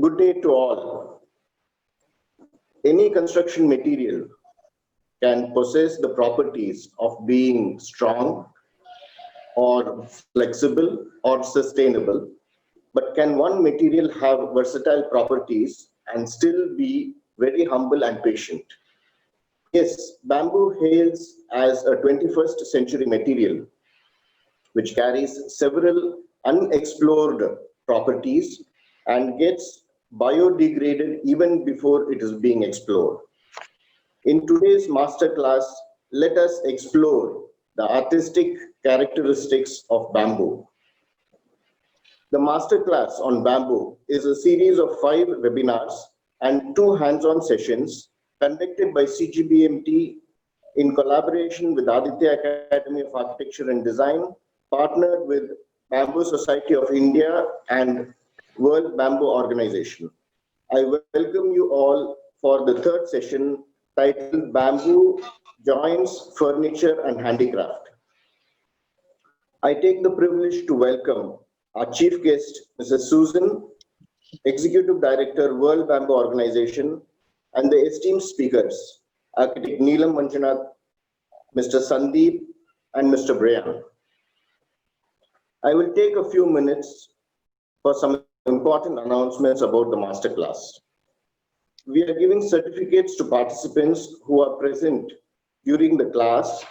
Good day to all. Any construction material can possess the properties of being strong or flexible or sustainable, but can one material have versatile properties and still be very humble and patient? Yes, bamboo hails as a 21st century material which carries several unexplored properties and gets biodegraded even before it is being explored. In today's masterclass, let us explore the artistic characteristics of bamboo. The masterclass on bamboo is a series of 5 webinars and 2 hands-on sessions conducted by CGBMT in collaboration with Aditya Academy of Architecture and Design, partnered with Bamboo Society of India and World Bamboo Organization. I welcome you all for the 3rd session titled Bamboo, Joints, Furniture and Handicraft. I take the privilege to welcome our chief guest, Mrs. Susan, Executive Director, World Bamboo Organization, and the esteemed speakers, Architect Ar.Neelam Manjunath, Mr. Sandeep, and Mr.Bryan. I will take a few minutes for some important announcements about the masterclass. We are giving certificates to participants who are present during the class,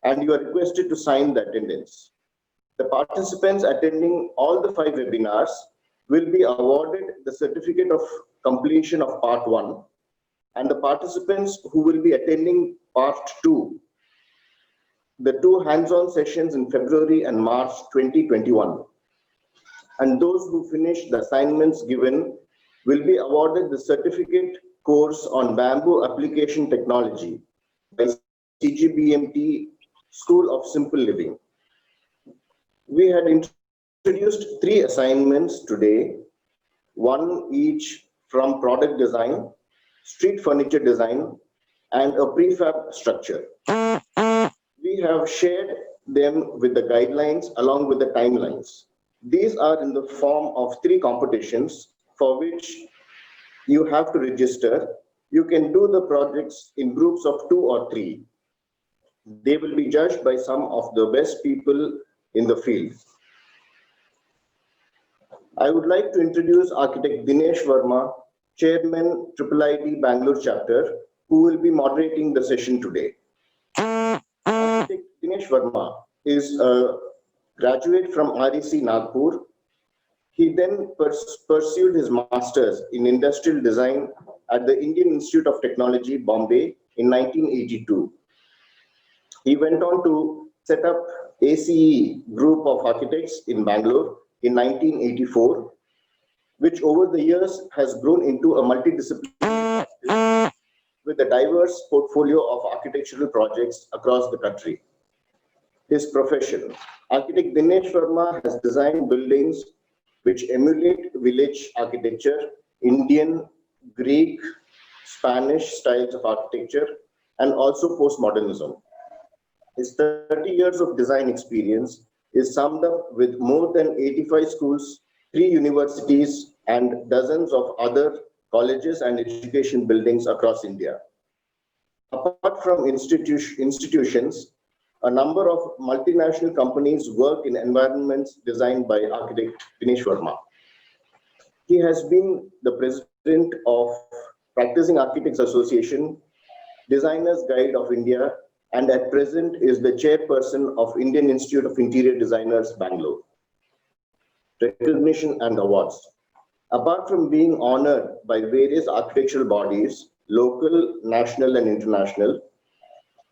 and you are requested to sign the attendance. The participants attending all the 5 webinars will be awarded the certificate of completion of part 1, and the participants who will be attending part 2, the 2 hands-on sessions in February and March 2021. And those who finish the assignments given will be awarded the certificate course on bamboo application technology by CGBMT School of Simple Living. We had introduced 3 assignments today, 1 each from product design, street furniture design, and a prefab structure. We have shared them with the guidelines along with the timelines. These are in the form of 3 competitions for which you have to register. You can do the projects in groups of 2 or 3. They will be judged by some of the best people in the field. I would like to introduce Architect Dinesh Verma, Chairman AAAD Bangalore Chapter, who will be moderating the session today. Architect Dinesh Verma is a graduate from REC Nagpur. He then pursued his master's in industrial design at the Indian Institute of Technology, Bombay in 1982. He went on to set up ACE Group of Architects in Bangalore in 1984, which over the years has grown into a multidisciplinary practice with a diverse portfolio of architectural projects across the country. His profession. Architect Dinesh Verma has designed buildings which emulate village architecture, Indian, Greek, Spanish styles of architecture, and also postmodernism. His 30 years of design experience is summed up with more than 85 schools, 3 universities, and dozens of other colleges and education buildings across India. Apart from institutions, a number of multinational companies work in environments designed by architect Dinesh Verma. He has been the president of Practicing Architects Association, Designers Guide of India, and at present is the chairperson of Indian Institute of Interior Designers, Bangalore. Recognition and awards. Apart from being honored by various architectural bodies, local, national, and international,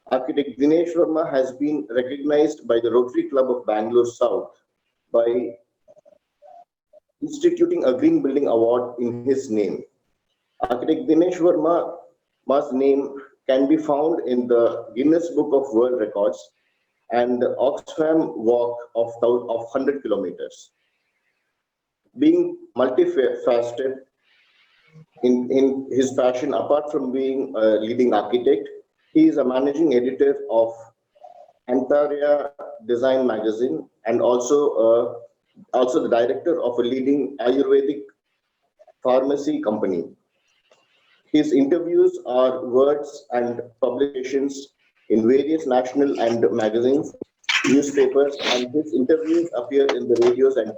Architect Dinesh Verma has been recognized by the Rotary Club of Bangalore South by instituting a Green Building Award in his name. Architect Dinesh Verma's name can be found in the Guinness Book of World Records and the Oxfam Walk of 100 kilometers. Being multifaceted in his passion, apart from being a leading architect, he is a managing editor of Antarya Design Magazine and also the director of a leading Ayurvedic pharmacy company. His interviews are words and publications in various national and magazines, newspapers, and his interviews appear in the radios and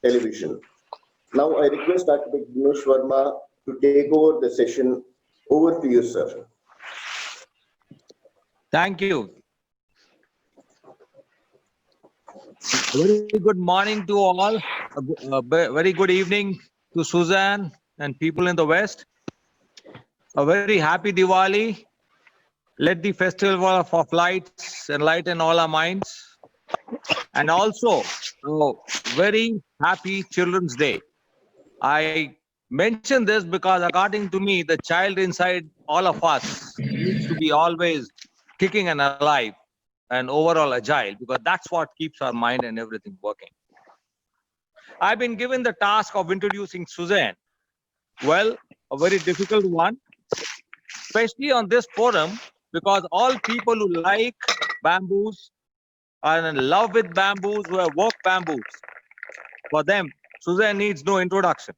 television. Now I request Architect Dinesh Verma to take over the session. Over to you, sir. Thank you. A very good morning to all. Very good evening to Suzanne and people in the West. A very happy Diwali. Let the festival of lights enlighten all our minds. And also, a very happy Children's Day. I mention this because according to me, the child inside all of us needs to be always kicking and alive and overall agile, because that's what keeps our mind and everything working. I've been given the task of introducing Suzanne. Well, a very difficult one, especially on this forum, because all people who like bamboos are in love with bamboos, who have worked bamboos, for them, Suzanne needs no introduction.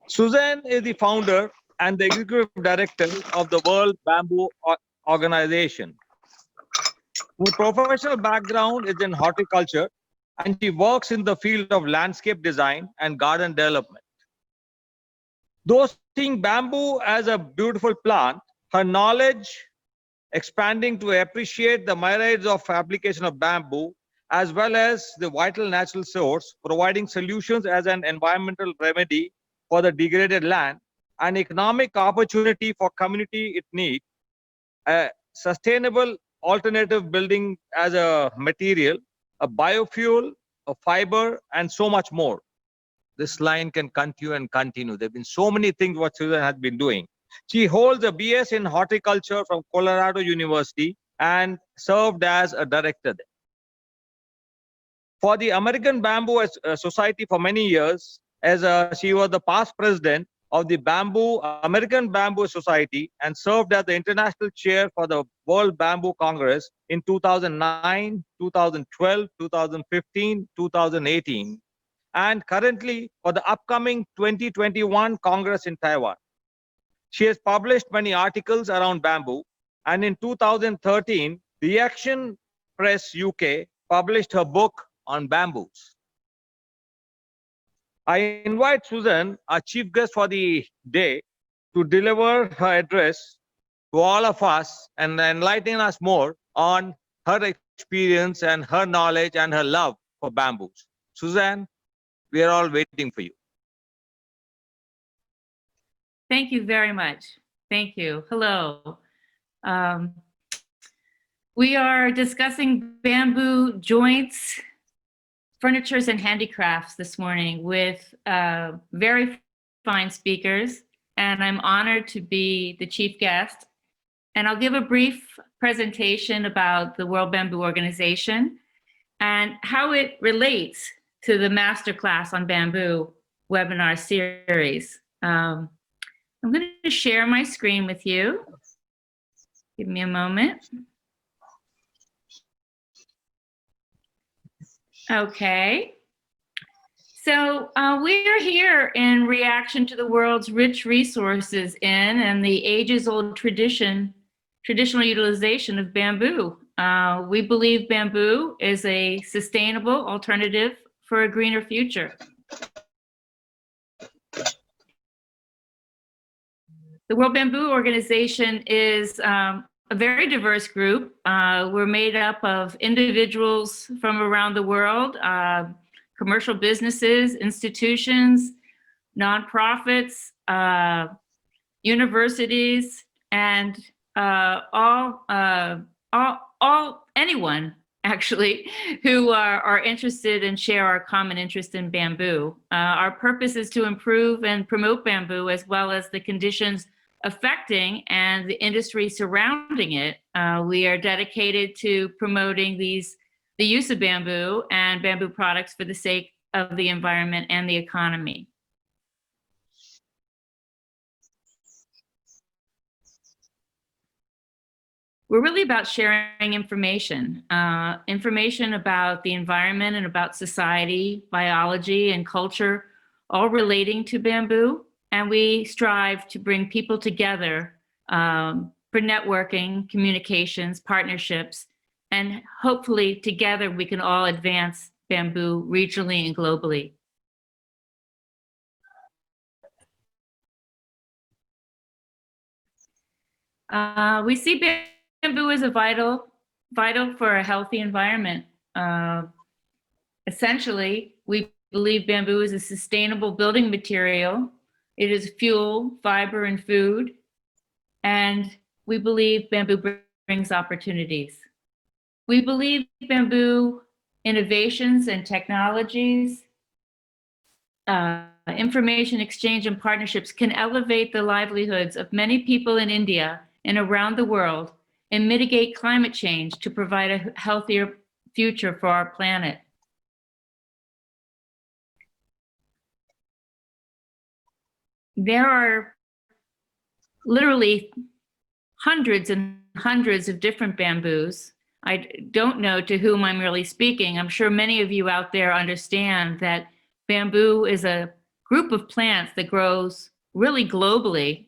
Suzanne is the founder and the executive director of the World Bamboo Organization. Her professional background is in horticulture, and she works in the field of landscape design and garden development. Though seeing bamboo as a beautiful plant, her knowledge expanding to appreciate the myriads of application of bamboo, as well as the vital natural source, providing solutions as an environmental remedy for the degraded land, an economic opportunity for community it needs, a sustainable alternative building as a material, a biofuel, a fiber, and so much more. This line can continue and continue. There have been so many things what Suzanne has been doing. She holds a BS in horticulture from Colorado University and served as a director there. For the American Bamboo Society for many years, as she was the past president of the American Bamboo Society and served as the international chair for the World Bamboo Congress in 2009, 2012, 2015, 2018, and currently for the upcoming 2021 Congress in Taiwan. She has published many articles around bamboo, and in 2013, the Action Press UK published her book on bamboos. I invite Suzanne, our chief guest for the day, to deliver her address to all of us and enlighten us more on her experience and her knowledge and her love for bamboos. Suzanne, we are all waiting for you. Thank you very much. Thank you. Hello. We are discussing bamboo joints, furnitures, and handicrafts this morning with very fine speakers, and I'm honored to be the chief guest. And I'll give a brief presentation about the World Bamboo Organization and how it relates to the Masterclass on Bamboo webinar series. I'm going to share my screen with you. Give me a moment. Okay. So we are here in reaction to the world's rich resources in and the ages-old traditional utilization of bamboo. We believe bamboo is a sustainable alternative for a greener future. The World Bamboo Organization is a very diverse group. We're made up of individuals from around the world, commercial businesses, institutions, nonprofits, universities, and anyone actually who are interested and share our common interest in bamboo. Our purpose is to improve and promote bamboo as well as the conditions affecting and the industry surrounding it. We are dedicated to promoting the use of bamboo and bamboo products for the sake of the environment and the economy. We're really about sharing information, information about the environment and about society, biology, and culture, all relating to bamboo, and we strive to bring people together for networking, communications, partnerships, and hopefully together we can all advance bamboo regionally and globally. We see bamboo as a vital for a healthy environment. Essentially, we believe bamboo is a sustainable building material. It is fuel, fiber, and food. And we believe bamboo brings opportunities. We believe bamboo innovations and technologies, information exchange and partnerships can elevate the livelihoods of many people in India and around the world and mitigate climate change to provide a healthier future for our planet. There are literally hundreds and hundreds of different bamboos. I don't know to whom I'm really speaking. I'm sure many of you out there understand that bamboo is a group of plants that grows really globally,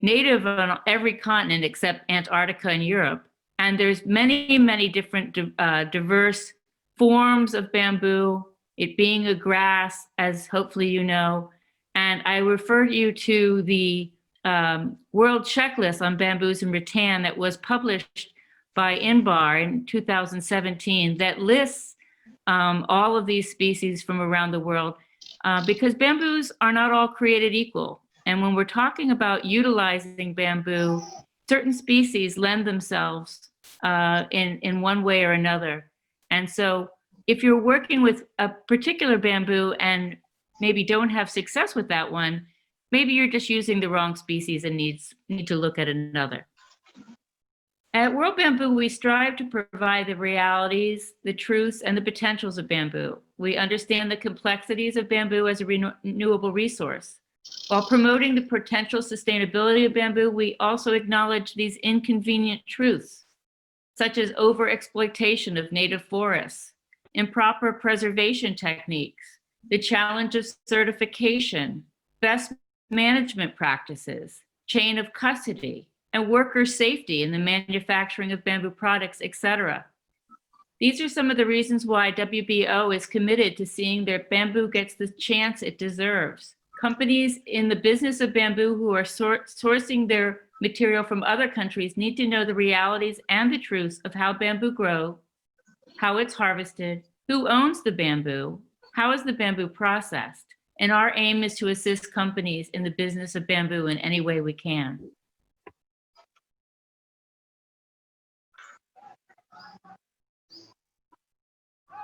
native on every continent except Antarctica and Europe. And there's many, many different diverse forms of bamboo, it being a grass, as hopefully you know. And I refer you to the World Checklist on Bamboos and Rattan that was published by INBAR in 2017 that lists all of these species from around the world because bamboos are not all created equal. And when we're talking about utilizing bamboo, certain species lend themselves in one way or another. And so if you're working with a particular bamboo and maybe don't have success with that one, maybe you're just using the wrong species and need to look at another. At World Bamboo, we strive to provide the realities, the truths, and the potentials of bamboo. We understand the complexities of bamboo as a renewable resource. While promoting the potential sustainability of bamboo, we also acknowledge these inconvenient truths, such as overexploitation of native forests, improper preservation techniques, the challenge of certification, best management practices, chain of custody, and worker safety in the manufacturing of bamboo products, etc. These are some of the reasons why WBO is committed to seeing that bamboo gets the chance it deserves. Companies in the business of bamboo who are sourcing their material from other countries need to know the realities and the truths of how bamboo grows, how it's harvested, who owns the bamboo, how is the bamboo processed, and our aim is to assist companies in the business of bamboo in any way we can.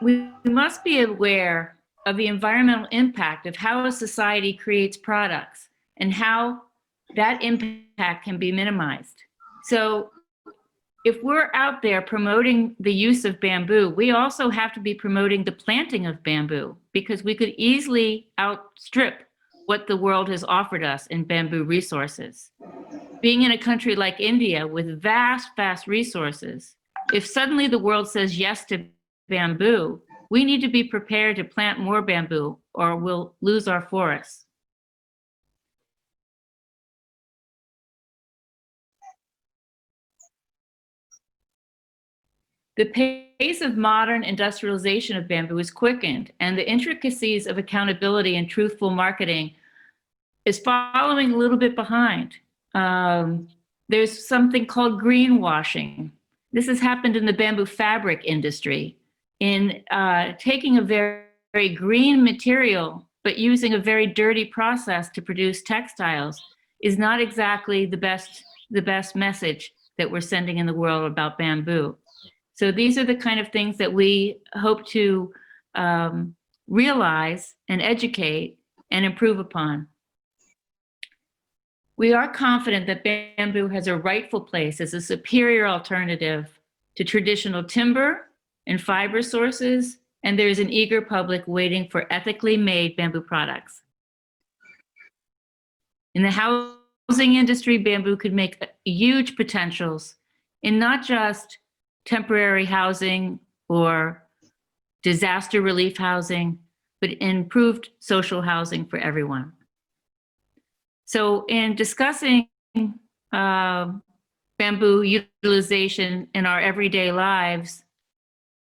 We must be aware of the environmental impact of how a society creates products and how that impact can be minimized. So if we're out there promoting the use of bamboo, we also have to be promoting the planting of bamboo because we could easily outstrip what the world has offered us in bamboo resources. Being in a country like India with vast, vast resources, if suddenly the world says yes to bamboo, we need to be prepared to plant more bamboo or we'll lose our forests. The pace of modern industrialization of bamboo is quickened, and the intricacies of accountability and truthful marketing is following a little bit behind. There's something called greenwashing. This has happened in the bamboo fabric industry, in taking a very, very green material, but using a very dirty process to produce textiles is not exactly the best message that we're sending in the world about bamboo. So these are the kind of things that we hope to realize and educate and improve upon. We are confident that bamboo has a rightful place as a superior alternative to traditional timber and fiber sources, and there is an eager public waiting for ethically made bamboo products. In the housing industry, bamboo could make huge potentials in not just temporary housing or disaster relief housing, but improved social housing for everyone. So in discussing bamboo utilization in our everyday lives,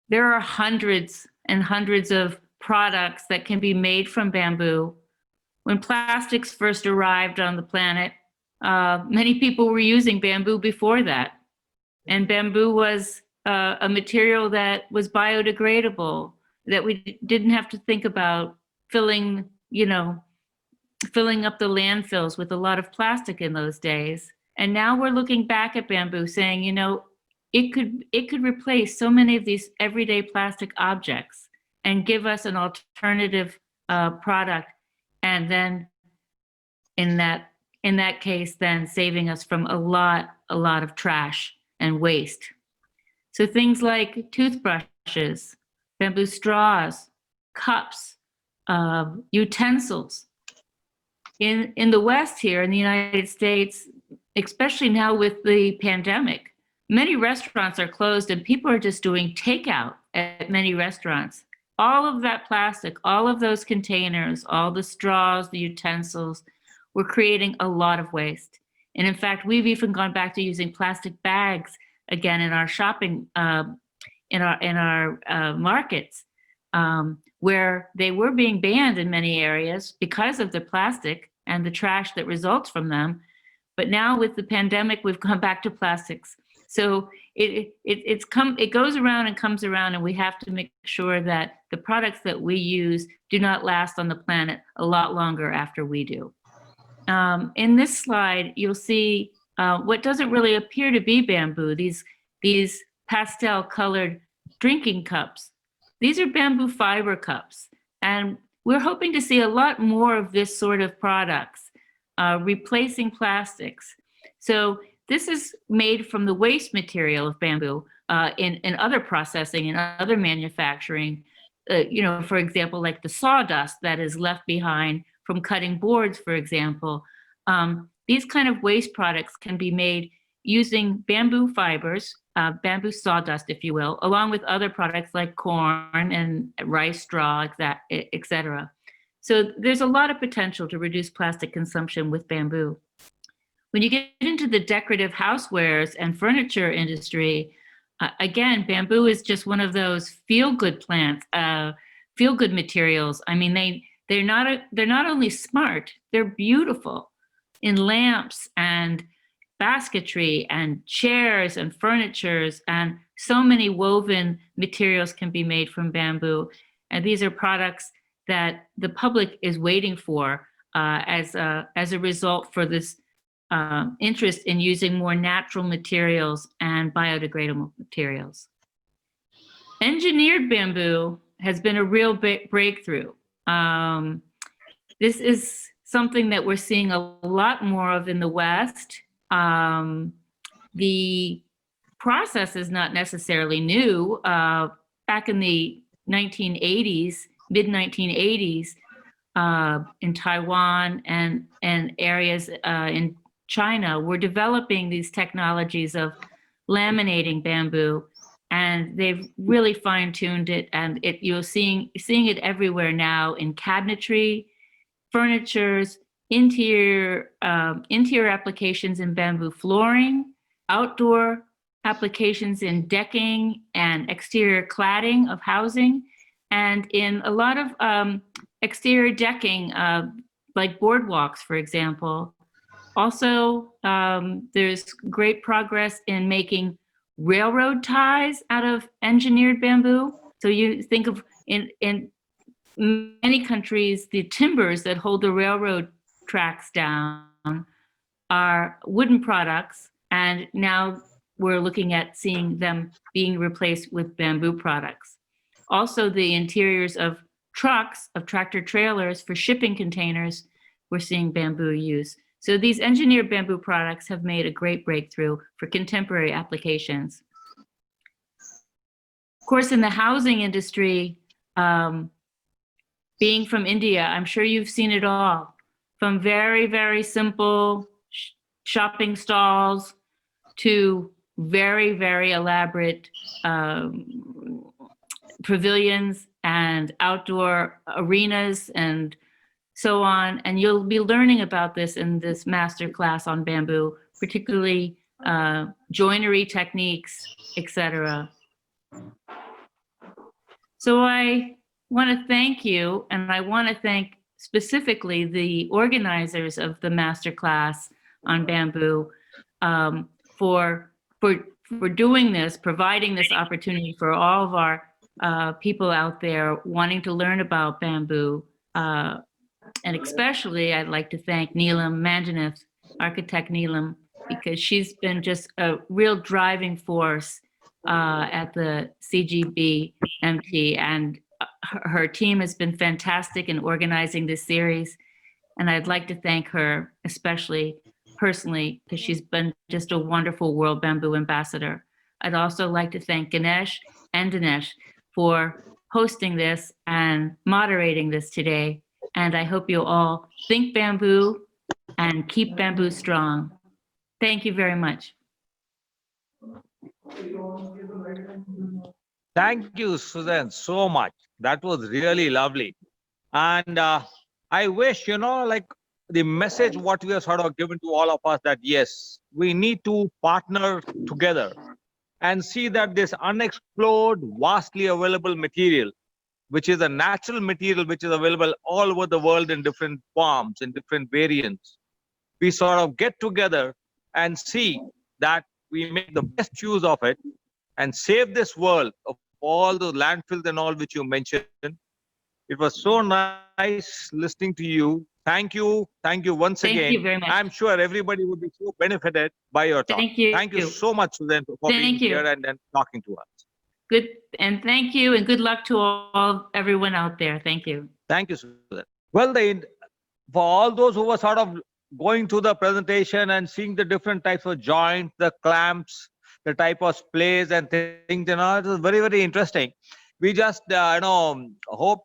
there are hundreds and hundreds of products that can be made from bamboo. When plastics first arrived on the planet, many people were using bamboo before that. And bamboo was a material that was biodegradable, that we didn't have to think about filling up the landfills with a lot of plastic in those days. And now we're looking back at bamboo saying, it could replace so many of these everyday plastic objects and give us an alternative product. And then in that case, then saving us from a lot of trash and waste. So things like toothbrushes, bamboo straws, cups, utensils. In the West here, in the United States, especially now with the pandemic, many restaurants are closed and people are just doing takeout at many restaurants. All of that plastic, all of those containers, all the straws, the utensils, we're creating a lot of waste. And in fact, we've even gone back to using plastic bags again in our shopping, in our markets, where they were being banned in many areas because of the plastic and the trash that results from them. But now with the pandemic, we've gone back to plastics. So it goes around and comes around, and we have to make sure that the products that we use do not last on the planet a lot longer after we do. In this slide, you'll see what doesn't really appear to be bamboo, these pastel colored drinking cups. These are bamboo fiber cups. And we're hoping to see a lot more of this sort of products, replacing plastics. So this is made from the waste material of bamboo in other processing and other manufacturing. For example, like the sawdust that is left behind from cutting boards, for example. These kind of waste products can be made using bamboo fibers, bamboo sawdust, if you will, along with other products like corn and rice straw, et cetera. So there's a lot of potential to reduce plastic consumption with bamboo. When you get into the decorative housewares and furniture industry, again, bamboo is just one of those feel-good plants, feel-good materials. I mean, they're not only smart, they're beautiful in lamps and basketry and chairs and furnitures, and so many woven materials can be made from bamboo. And these are products that the public is waiting for as a result for this interest in using more natural materials and biodegradable materials. Engineered bamboo has been a real breakthrough. This is something that we're seeing a lot more of in the West. The process is not necessarily new. Back in the 1980s, mid-1980s, in Taiwan and areas in China, we're developing these technologies of laminating bamboo, and they've really fine-tuned it, and you're seeing it everywhere now in cabinetry, furnitures, interior applications in bamboo flooring, outdoor applications in decking and exterior cladding of housing, and in a lot of exterior decking, like boardwalks, for example. Also, there's great progress in making railroad ties out of engineered bamboo. So you think of in many countries, the timbers that hold the railroad tracks down are wooden products, and now we're looking at seeing them being replaced with bamboo products. Also, the interiors of trucks, of tractor trailers for shipping containers, we're seeing bamboo use. So these engineered bamboo products have made a great breakthrough for contemporary applications. Of course, in the housing industry, being from India, I'm sure you've seen it all, from very, very simple shopping stalls to very, very elaborate pavilions and outdoor arenas and so on. And you'll be learning about this in this master class on bamboo, particularly joinery techniques, etc. So I want to thank you, and I want to thank specifically the organizers of the master class on bamboo for doing this, providing this opportunity for all of our people out there wanting to learn about bamboo. And especially, I'd like to thank Neelam Manjunath, architect Neelam, because she's been just a real driving force at the CGBMT, and her team has been fantastic in organizing this series. And I'd like to thank her, especially personally, because she's been just a wonderful World Bamboo Ambassador. I'd also like to thank Ganesh and Dinesh for hosting this and moderating this today. And I hope you all think bamboo and keep bamboo strong. Thank you very much. Thank you, Suzanne, so much. That was really lovely. And I wish, like the message what we have sort of given to all of us, that yes, we need to partner together and see that this unexplored, vastly available material, which is a natural material which is available all over the world in different forms, in different variants, we sort of get together and see that we make the best use of it and save this world of all the landfills and all which you mentioned. It was so nice listening to you. Thank you once again. Thank you very much. I'm sure everybody would be so benefited by your talk. Thank you. Thank you so much, Suzanne, for being here and talking to us. Good, and thank you, and good luck to everyone out there. Thank you. Thank you, Suzanne. Well, for all those who were sort of going through the presentation and seeing the different types of joints, the clamps, the type of splays and things, it was very, very interesting. We just, hope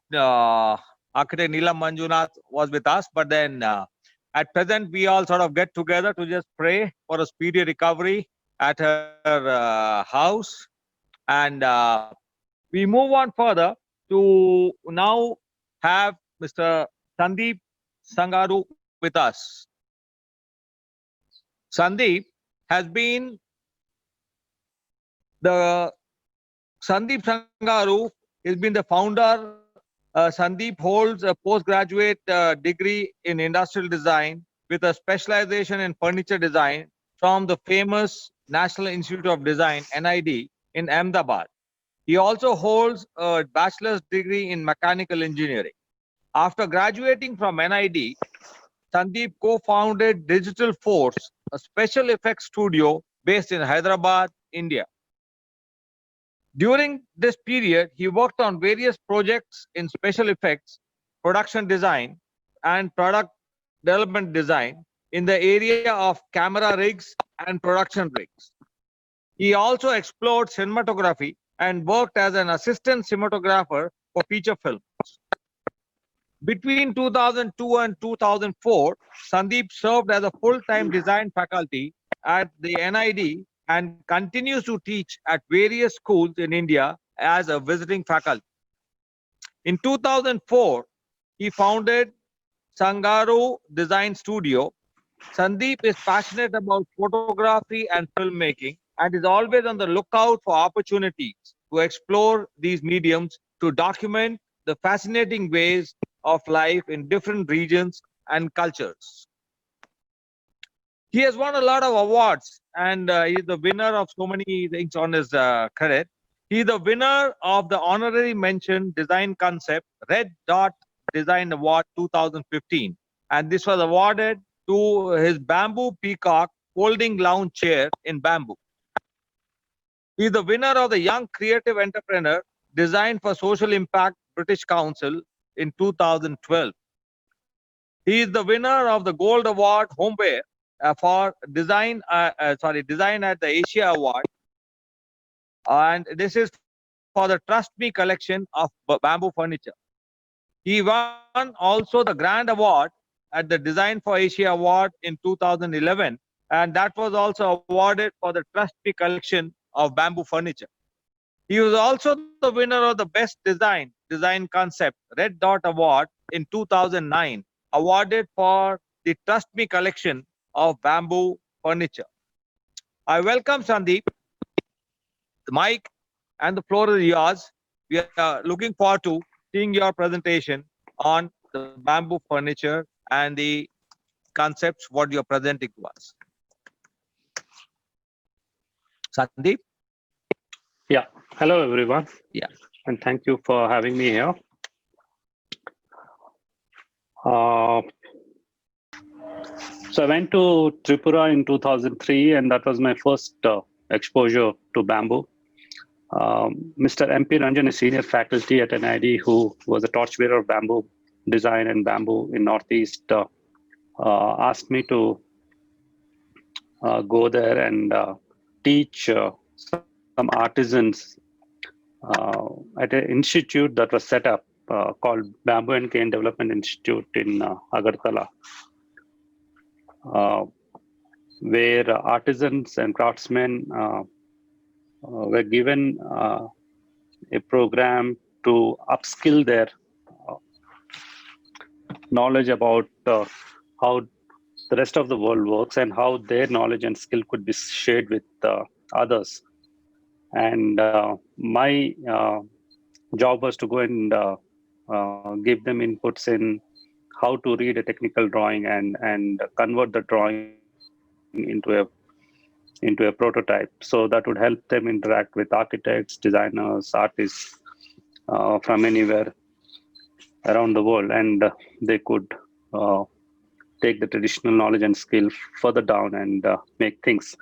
Architect Neelam Manjunath was with us, but then at present, we all sort of get together to just pray for a speedy recovery at her house. And we move on further to now have Mr. Sandeep Sangharu with us. Sandeep has been Sandeep Sangharu has been the founder. Sandeep holds a postgraduate degree in industrial design with a specialization in furniture design from the famous National Institute of Design, NID, in Ahmedabad. He also holds a bachelor's degree in mechanical engineering. After graduating from NID, Sandeep co-founded Digital Force, a special effects studio based in Hyderabad, India. During this period, he worked on various projects in special effects, production design, and product development design in the area of camera rigs and production rigs. He also explored cinematography and worked as an assistant cinematographer for feature films. Between 2002 and 2004, Sandeep served as a full-time design faculty at the NID and continues to teach at various schools in India as a visiting faculty. In 2004, he founded Sangaru Design Studio. Sandeep is passionate about photography and filmmaking and is always on the lookout for opportunities to explore these mediums to document the fascinating ways of life in different regions and cultures. He has won a lot of awards and he is the winner of so many things on his credit. He is the winner of the honorary mention design concept Red Dot Design Award 2015. And this was awarded to his bamboo peacock folding lounge chair in bamboo. He is the winner of the Young Creative Entrepreneur Design for Social Impact British Council in 2012. He is the winner of the Gold Award Homeware for design at the Asia Award, and this is for the Trust Me collection of bamboo furniture. He won also the Grand Award at the Design for Asia Award in 2011, and that was also awarded for the Trust Me collection of bamboo furniture. He was also the winner of the Best Design Concept Red Dot Award in 2009, awarded for the Trust Me collection of bamboo furniture. I welcome Sandeep. The mic and the floor is yours. We are looking forward to seeing your presentation on the bamboo furniture and the concepts what you're presenting to us. Sandeep? Yeah. Hello, everyone. Yeah. And thank you for having me here. So I went to Tripura in 2003, and that was my first exposure to bamboo. Mr. MP Ranjan, a senior faculty at NID, who was a torchbearer of bamboo design and bamboo in Northeast, asked me to go there and teach some artisans at an institute that was set up called Bamboo and Cane Development Institute in Agartala, where artisans and craftsmen were given a program to upskill their knowledge about how the rest of the world works and how their knowledge and skill could be shared with others. And my job was to go and give them inputs in how to read a technical drawing and convert the drawing into a prototype. So that would help them interact with architects, designers, artists from anywhere around the world, and they could take the traditional knowledge and skill further down and make things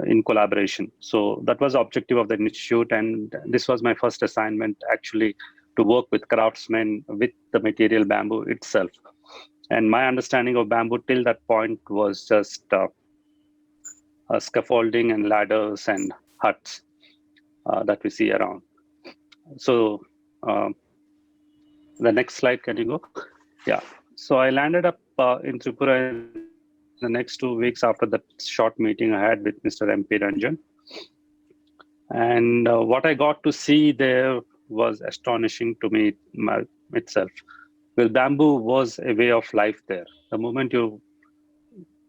in collaboration. So that was the objective of the institute, and this was my first assignment actually, to work with craftsmen with the material bamboo itself. And my understanding of bamboo till that point was just scaffolding and ladders and huts that we see around. So the next slide, can you go? Yeah. So I landed up in Tripura in the next 2 weeks after that short meeting I had with Mr. MP Ranjan. And what I got to see there was astonishing to me itself. Well, bamboo was a way of life there. The moment you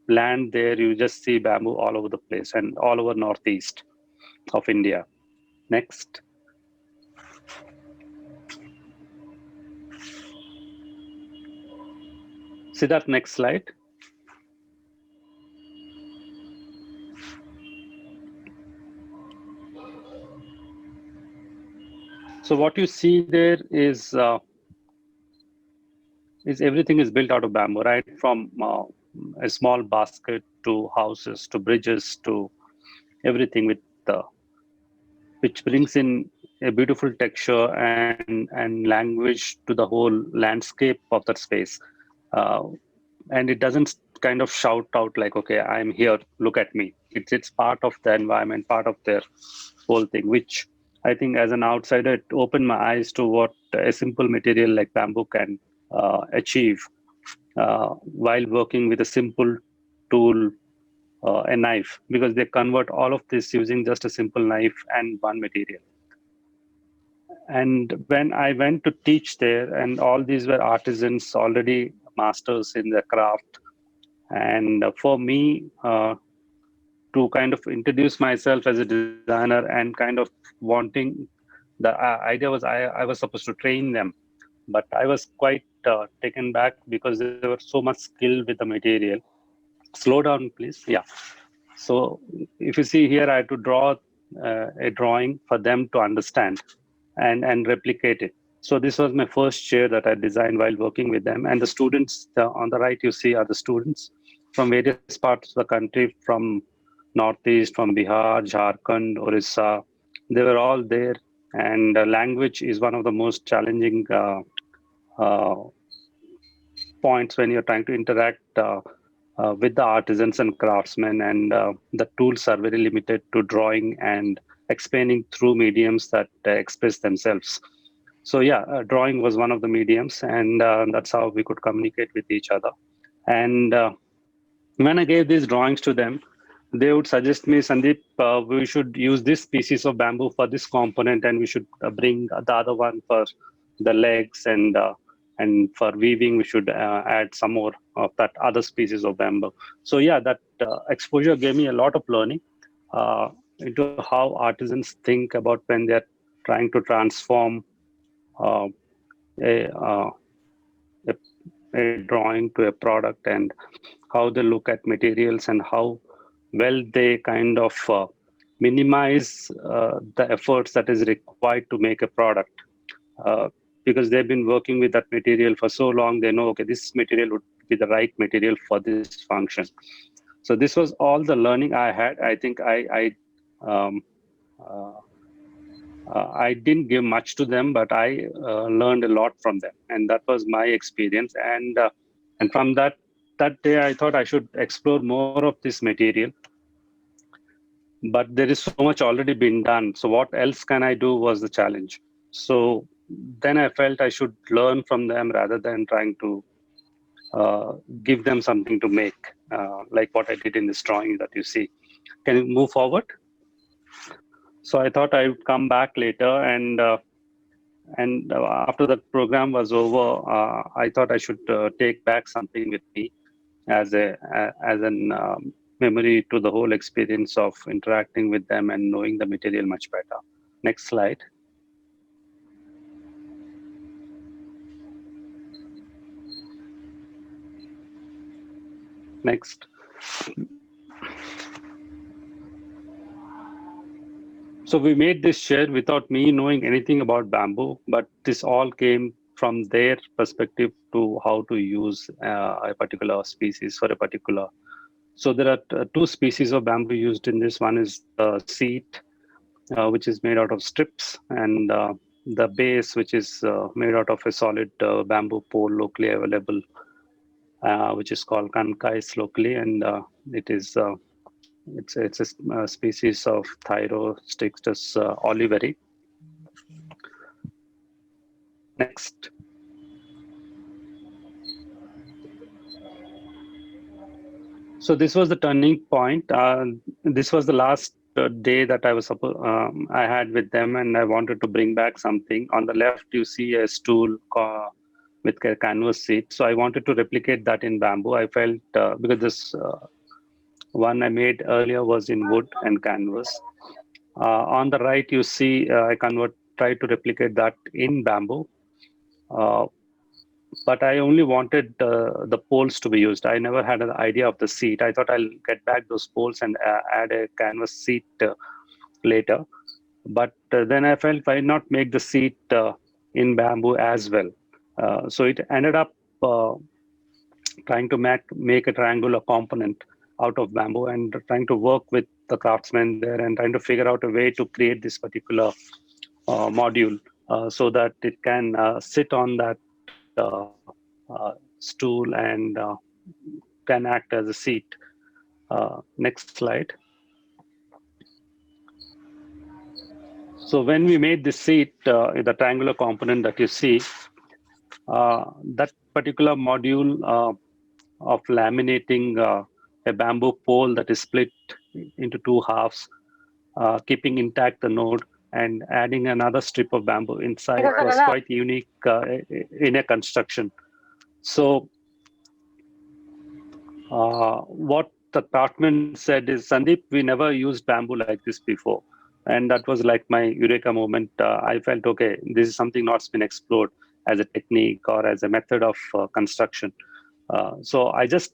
land there, you just see bamboo all over the place and all over Northeast of India. Next. See that next slide? So what you see there is everything is built out of bamboo, right? From a small basket to houses to bridges to everything with which brings in a beautiful texture and language to the whole landscape of that space. And it doesn't kind of shout out like, okay, I'm here, look at me. It's part of the environment, part of their whole thing, which I think as an outsider, it opened my eyes to what a simple material like bamboo can achieve while working with a simple tool, a knife, because they convert all of this using just a simple knife and one material. And when I went to teach there, and all these were artisans, already masters in their craft, and for me to kind of introduce myself as a designer and kind of wanting, the idea was I was supposed to train them, but I was quite taken back because they were so much skilled with the material. Slow down, please. Yeah. So if you see here, I had to draw a drawing for them to understand and replicate it. So this was my first chair that I designed while working with them. And the students on the right you see are the students from various parts of the country, from Northeast, from Bihar, Jharkhand, Orissa. They were all there. And language is one of the most challenging points when you're trying to interact with the artisans and craftsmen, and the tools are very limited to drawing and explaining through mediums that express themselves. So yeah, drawing was one of the mediums, and that's how we could communicate with each other. And when I gave these drawings to them, they would suggest me, Sandeep, we should use this species of bamboo for this component, and we should bring the other one for the legs, and for weaving we should add some more of that other species of bamboo. So yeah, that exposure gave me a lot of learning into how artisans think about when they're trying to transform uh, a, uh, a a drawing to a product, and how they look at materials, and how well they kind of minimize the efforts that is required to make a product, uh, because they've been working with that material for so long. They know, okay, this material would be the right material for this function. So this was all the learning I had. I think um, uh, I didn't give much to them, but I learned a lot from them, and that was my experience. And from that day, I thought I should explore more of this material. But there is so much already been done. So what else can I do was the challenge. So then I felt I should learn from them rather than trying to give them something to make, like what I did in this drawing that you see. Can you move forward? So I thought I would come back later, and after the program was over, I thought I should take back something with me as an memory to the whole experience of interacting with them and knowing the material much better. Next slide. Next. So we made this shed without me knowing anything about bamboo, but this all came from their perspective to how to use a particular species for a particular. So there are two species of bamboo used in this. One is the seat, which is made out of strips, and the base, which is made out of a solid bamboo pole locally available, which is called kankais locally, and it's a species of Thyrostixus oliveri. Next. So this was the turning point. This was the last day that I had with them, and I wanted to bring back something. On the left, you see a stool with a canvas seat. So I wanted to replicate that in bamboo. I felt because this one I made earlier was in wood and canvas. On the right, you see I tried to replicate that in bamboo. But I only wanted the poles to be used. I never had an idea of the seat. I thought I'll get back those poles and add a canvas seat later. But then I felt why not make the seat in bamboo as well. So it ended up trying to make a triangular component out of bamboo, and trying to work with the craftsmen there, and trying to figure out a way to create this particular module so that it can sit on that stool and can act as a seat. Next slide. So when we made this seat, the triangular component that you see, that particular module of laminating a bamboo pole that is split into two halves, keeping intact the node, and adding another strip of bamboo inside was quite unique in a construction. So what the craftsman said is, Sandeep, we never used bamboo like this before. And that was like my eureka moment. I felt, okay, this is something not been explored as a technique or as a method of construction. So I just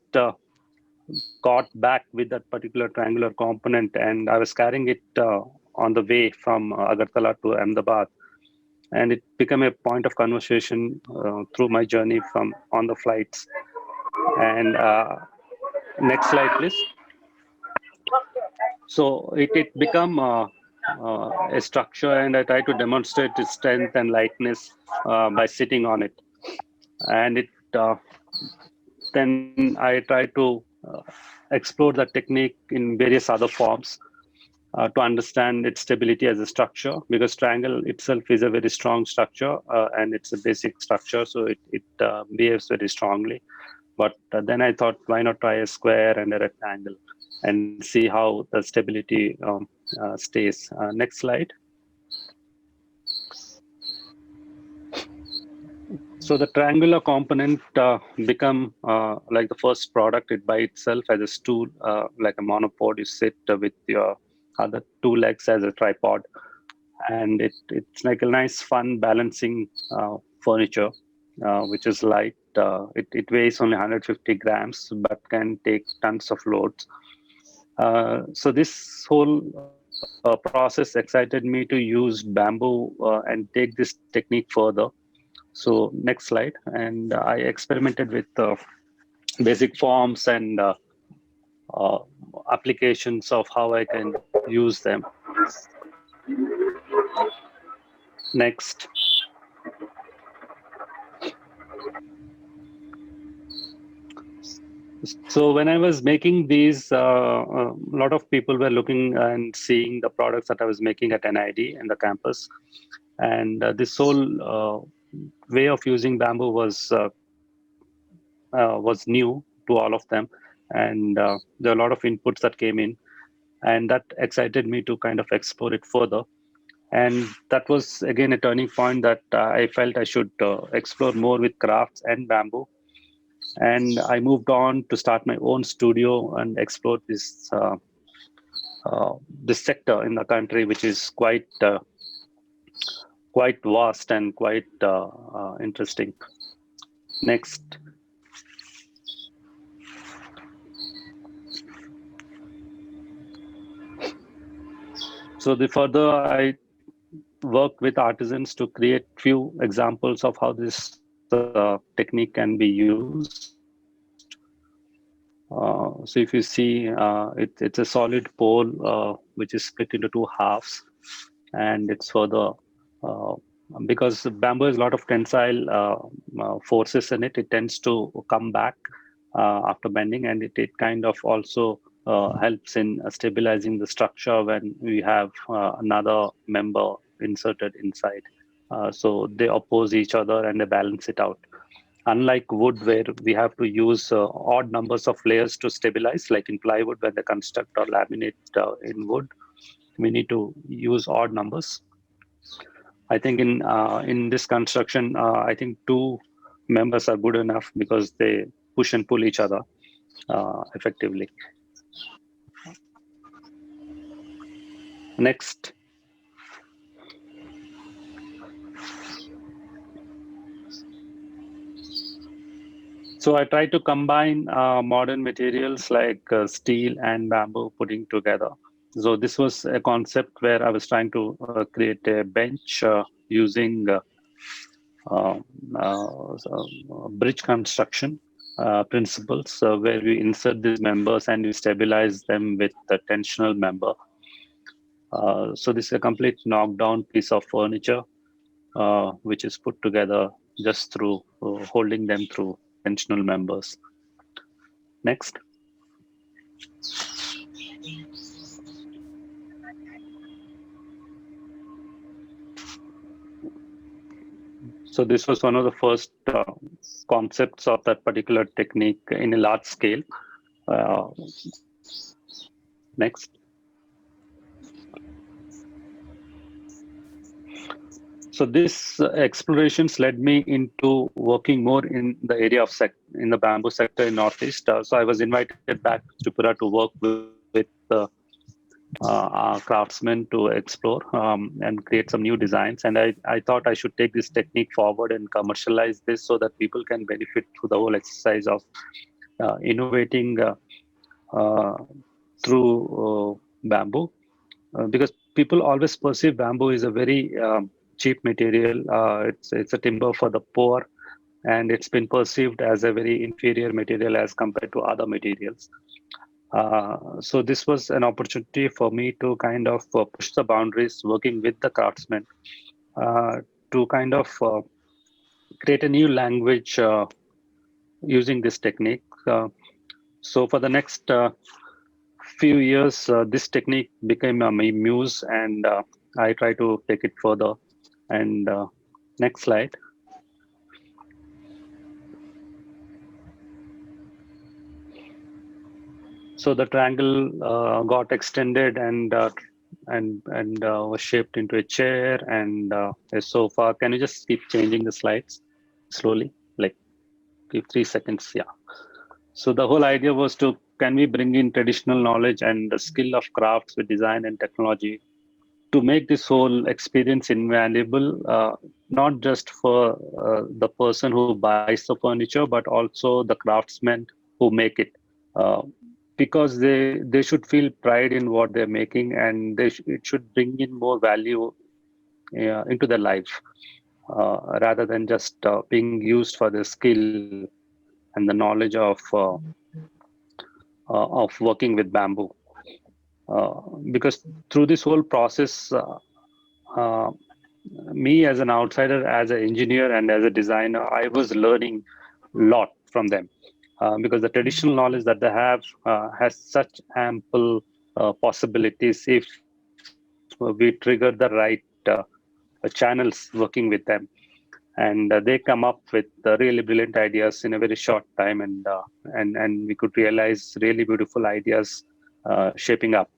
got back with that particular triangular component, and I was carrying it on the way from Agartala to Ahmedabad. And it became a point of conversation through my journey on the flights. And next slide, please. So it became a structure, and I try to demonstrate its strength and lightness by sitting on it. And then I try to explore the technique in various other forms to understand its stability as a structure, because triangle itself is a very strong structure and it's a basic structure, so it behaves very strongly. But then I thought, why not try a square and a rectangle? and see how the stability stays. Next slide. So the triangular component become like the first product it by itself as a stool, like a monopod. You sit with your other two legs as a tripod, and it's like a nice, fun balancing furniture, which is light. It weighs only 150 grams, but can take tons of loads. So this whole process excited me to use bamboo and take this technique further. So next slide. And I experimented with basic forms and uh, applications of how I can use them. Next. So when I was making these, a lot of people were looking and seeing the products that I was making at NID in the campus. And this whole way of using bamboo was new to all of them, and there are a lot of inputs that came in, and that excited me to kind of explore it further. And that was again a turning point that I felt I should explore more with crafts and bamboo. And I moved on to start my own studio and explore this sector in the country, which is quite vast and quite interesting. Next. So the further I worked with artisans to create few examples of how this technique can be used. So if you see, it's a solid pole which is split into two halves, and it's further because bamboo has a lot of tensile forces in it. It tends to come back after bending, and it kind of also helps in stabilizing the structure when we have another member inserted inside. So they oppose each other and they balance it out. Unlike wood, where we have to use odd numbers of layers to stabilize, like in plywood, when they construct or laminate in wood, we need to use odd numbers. I think in this construction, I think two members are good enough because they push and pull each other effectively. Next. So I try to combine modern materials like steel and bamboo putting together. So this was a concept where I was trying to create a bench using bridge construction principles, where we insert these members and we stabilize them with the tensional member. So this is a complete knockdown piece of furniture, which is put together just through holding them through tensional members. Next. So this was one of the first concepts of that particular technique in a large scale. Next. So this explorations led me into working more in the area of in the bamboo sector in Northeast. So I was invited back to Tripura to work with our craftsmen to explore and create some new designs. And I thought I should take this technique forward and commercialize this so that people can benefit through the whole exercise of innovating through bamboo. Because people always perceive bamboo is a very cheap material. It's a timber for the poor, and it's been perceived as a very inferior material as compared to other materials. So this was an opportunity for me to kind of push the boundaries, working with the craftsmen to kind of create a new language using this technique. So for the next few years, this technique became my muse, and I try to take it further. And next slide. So the triangle got extended and was shaped into a chair and a sofa. Can you just keep changing the slides slowly, like give 3 seconds? Yeah. So the whole idea was to, can we bring in traditional knowledge and the skill of crafts with design and technology to make this whole experience invaluable, not just for the person who buys the furniture, but also the craftsmen who make it. Uh, because they should feel pride in what they're making, and it should bring in more value into their life, rather than just being used for the skill and the knowledge of working with bamboo. Because through this whole process, uh, me as an outsider, as an engineer and as a designer, I was learning a lot from them, because the traditional knowledge that they have has such ample possibilities if we trigger the right channels working with them. And they come up with really brilliant ideas in a very short time, and we could realize really beautiful ideas shaping up.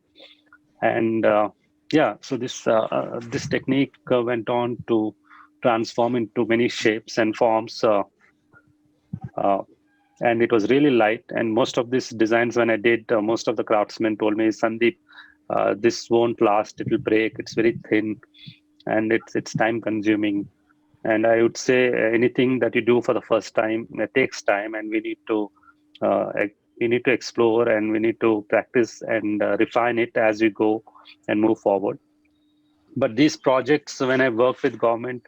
And yeah, so this technique went on to transform into many shapes and forms, uh, and it was really light. And most of these designs, when I did, most of the craftsmen told me, Sandeep, this won't last, it will break, it's very thin, and it's time consuming. And I would say anything that you do for the first time, it takes time, and uh, we need to explore, and we need to practice and refine it as we go and move forward. But these projects, when I work with government,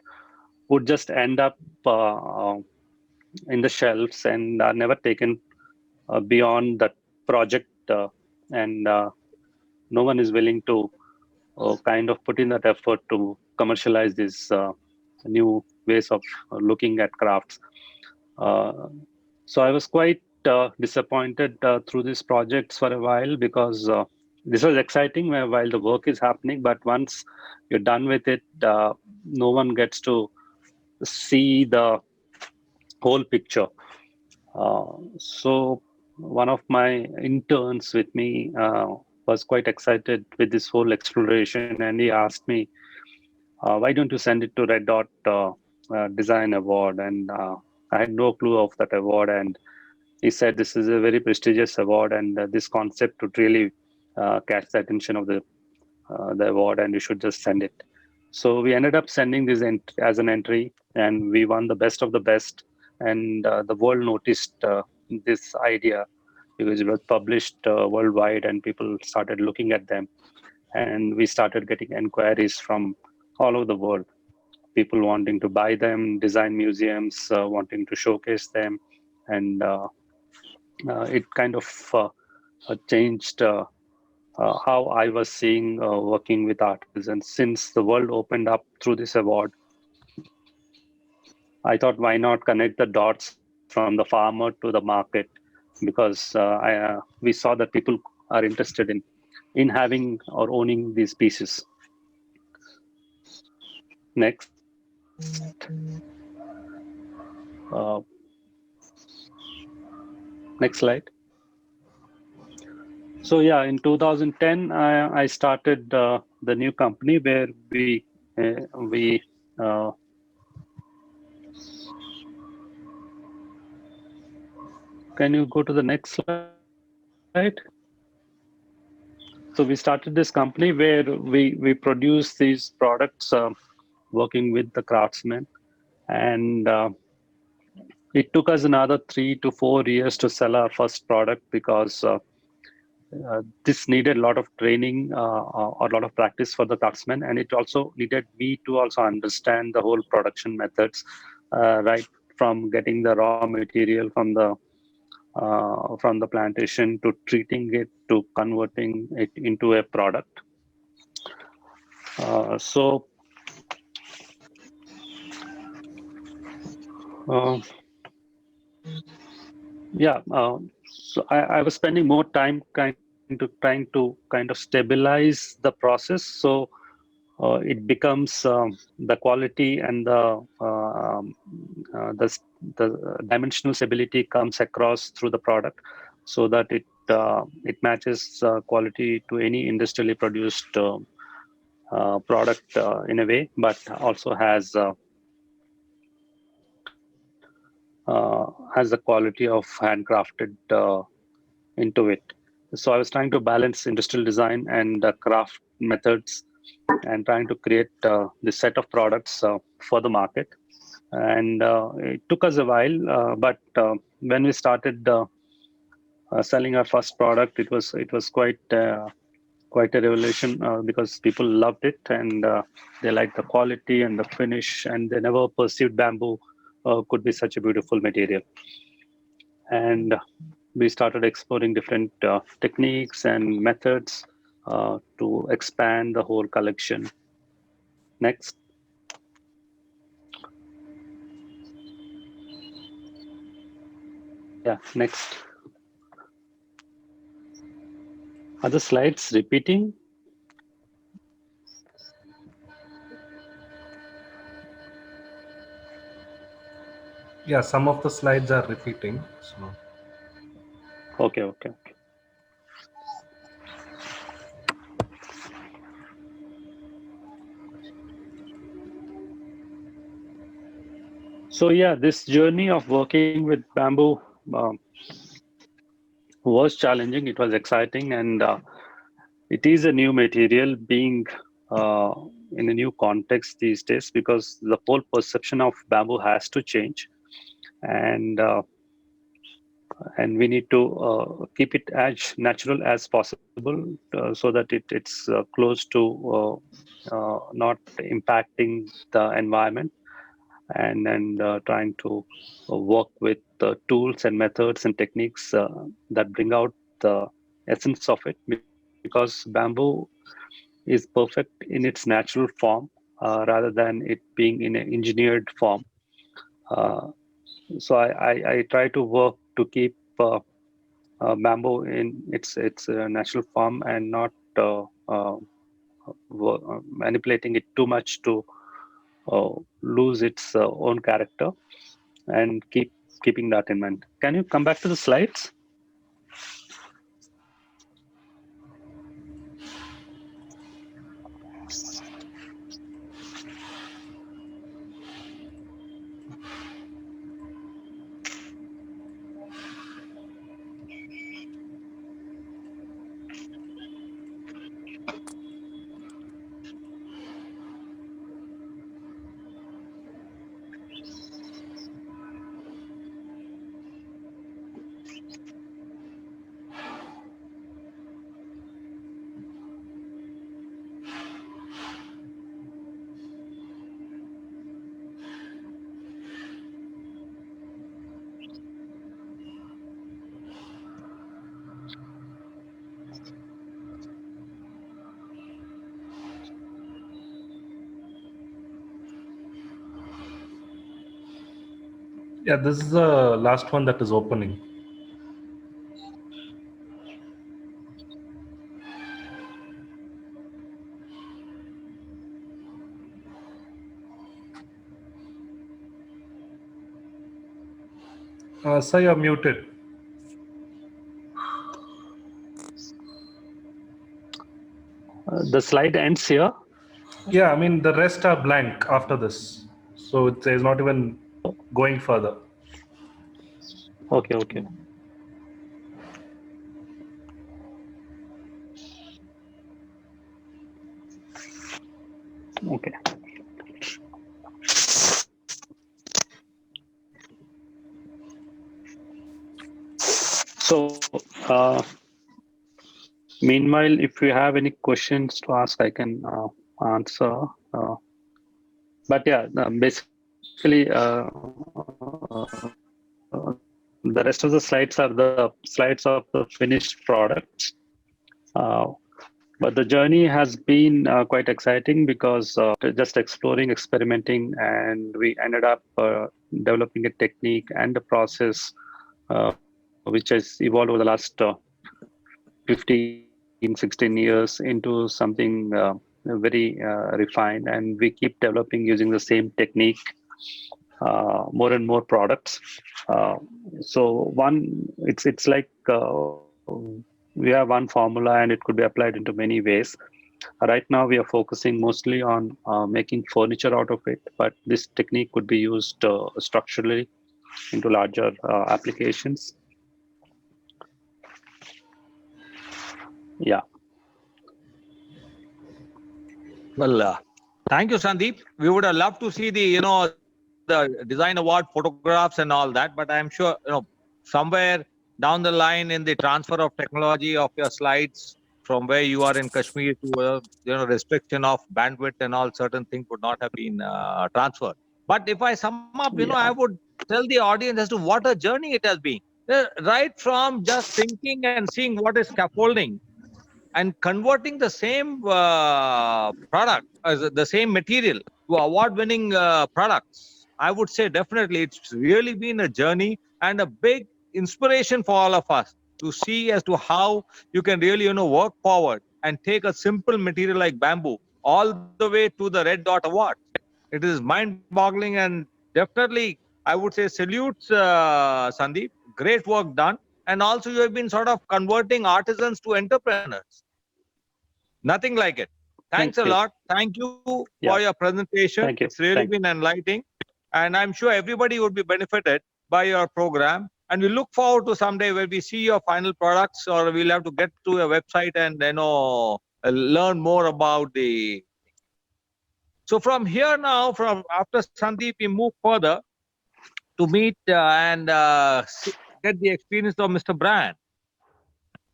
would just end up in the shelves and are never taken beyond that project, and no one is willing to kind of put in that effort to commercialize these new ways of looking at crafts. Uh, so I was quite disappointed through these projects for a while, because this was exciting while the work is happening, but once you're done with it, no one gets to see the whole picture. So one of my interns with me was quite excited with this whole exploration, and he asked me, why don't you send it to Red Dot Design Award? And I had no clue of that award. And he said, this is a very prestigious award, and this concept would really catch the attention of the award, and you should just send it. So we ended up sending this as an entry, and we won the best of the best. And the world noticed this idea, because it was published worldwide, and people started looking at them. And we started getting inquiries from all over the world, people wanting to buy them, design museums wanting to showcase them. And it kind of changed how I was seeing working with artisans. Since the world opened up through this award, I thought, why not connect the dots from the farmer to the market? Because we saw that people are interested in having or owning these pieces. Next. Uh, Next slide. So yeah, in 2010, I started the new company where we can you go to the next slide? So we started this company where we produce these products, working with the craftsmen, and it took us another 3 to 4 years to sell our first product, because this needed a lot of training or a lot of practice for the craftsmen, and it also needed me to also understand the whole production methods, right from getting the raw material from the plantation, to treating it, to converting it into a product. So yeah, so I was spending more time trying to kind of stabilize the process, so it becomes the quality and the dimensional stability comes across through the product, so that it it matches quality to any industrially produced product in a way, but also has the quality of handcrafted into it. So I was trying to balance industrial design and craft methods and trying to create this set of products for the market. And it took us a while, but when we started selling our first product, it was quite a revelation because people loved it, and they liked the quality and the finish, and they never perceived bamboo could be such a beautiful material. And we started exploring different techniques and methods to expand the whole collection. Next. Yeah, next. Are the slides repeating? Yeah, some of the slides are repeating. So. Okay. So yeah, this journey of working with bamboo was challenging. It was exciting, and it is a new material being in a new context these days, because the whole perception of bamboo has to change, and we need to keep it as natural as possible so that it's close to not impacting the environment, and trying to work with tools and methods and techniques that bring out the essence of it, because bamboo is perfect in its natural form rather than it being in an engineered form. So I try to work to keep bamboo in its natural form, and not manipulating it too much to lose its own character, and keeping that in mind. Can you come back to the slides? Yeah, this is the last one that is opening. Sir, you're muted. The slide ends here. Yeah, I mean, the rest are blank after this. So it says not even going further. Okay. So meanwhile, if you have any questions to ask, I can answer. But yeah, basically, the rest of the slides are the slides of the finished products. But the journey has been quite exciting, because just exploring, experimenting, and we ended up developing a technique and a process which has evolved over the last 15, 16 years into something very refined, and we keep developing using the same technique, more and more products. So it's like we have one formula and it could be applied into many ways. Right now, we are focusing mostly on making furniture out of it, but this technique could be used structurally into larger applications. Yeah. Well, thank you, Sandeep. We would have loved to see the design award photographs and all that, but I'm sure somewhere down the line in the transfer of technology of your slides from where you are in Kashmir to restriction of bandwidth and all, certain things would not have been transferred. But if I sum up, I would tell the audience as to what a journey it has been. Right from just thinking and seeing what is scaffolding and converting the same product as the same material to award-winning products. I would say definitely it's really been a journey and a big inspiration for all of us to see as to how you can really work forward and take a simple material like bamboo all the way to the Red Dot Award. It is mind-boggling, and definitely I would say salutes Sandeep. Great work done, and also you have been sort of converting artisans to entrepreneurs. Nothing like it. Thanks a lot. Thank you for your presentation. Thank you. It's really been enlightening. And I'm sure everybody would be benefited by your program. And we look forward to someday where we see your final products, or we'll have to get to your website and learn more about the. So from here now, from after Sandeep, we move further to meet and get the experience of Mr. Bryan.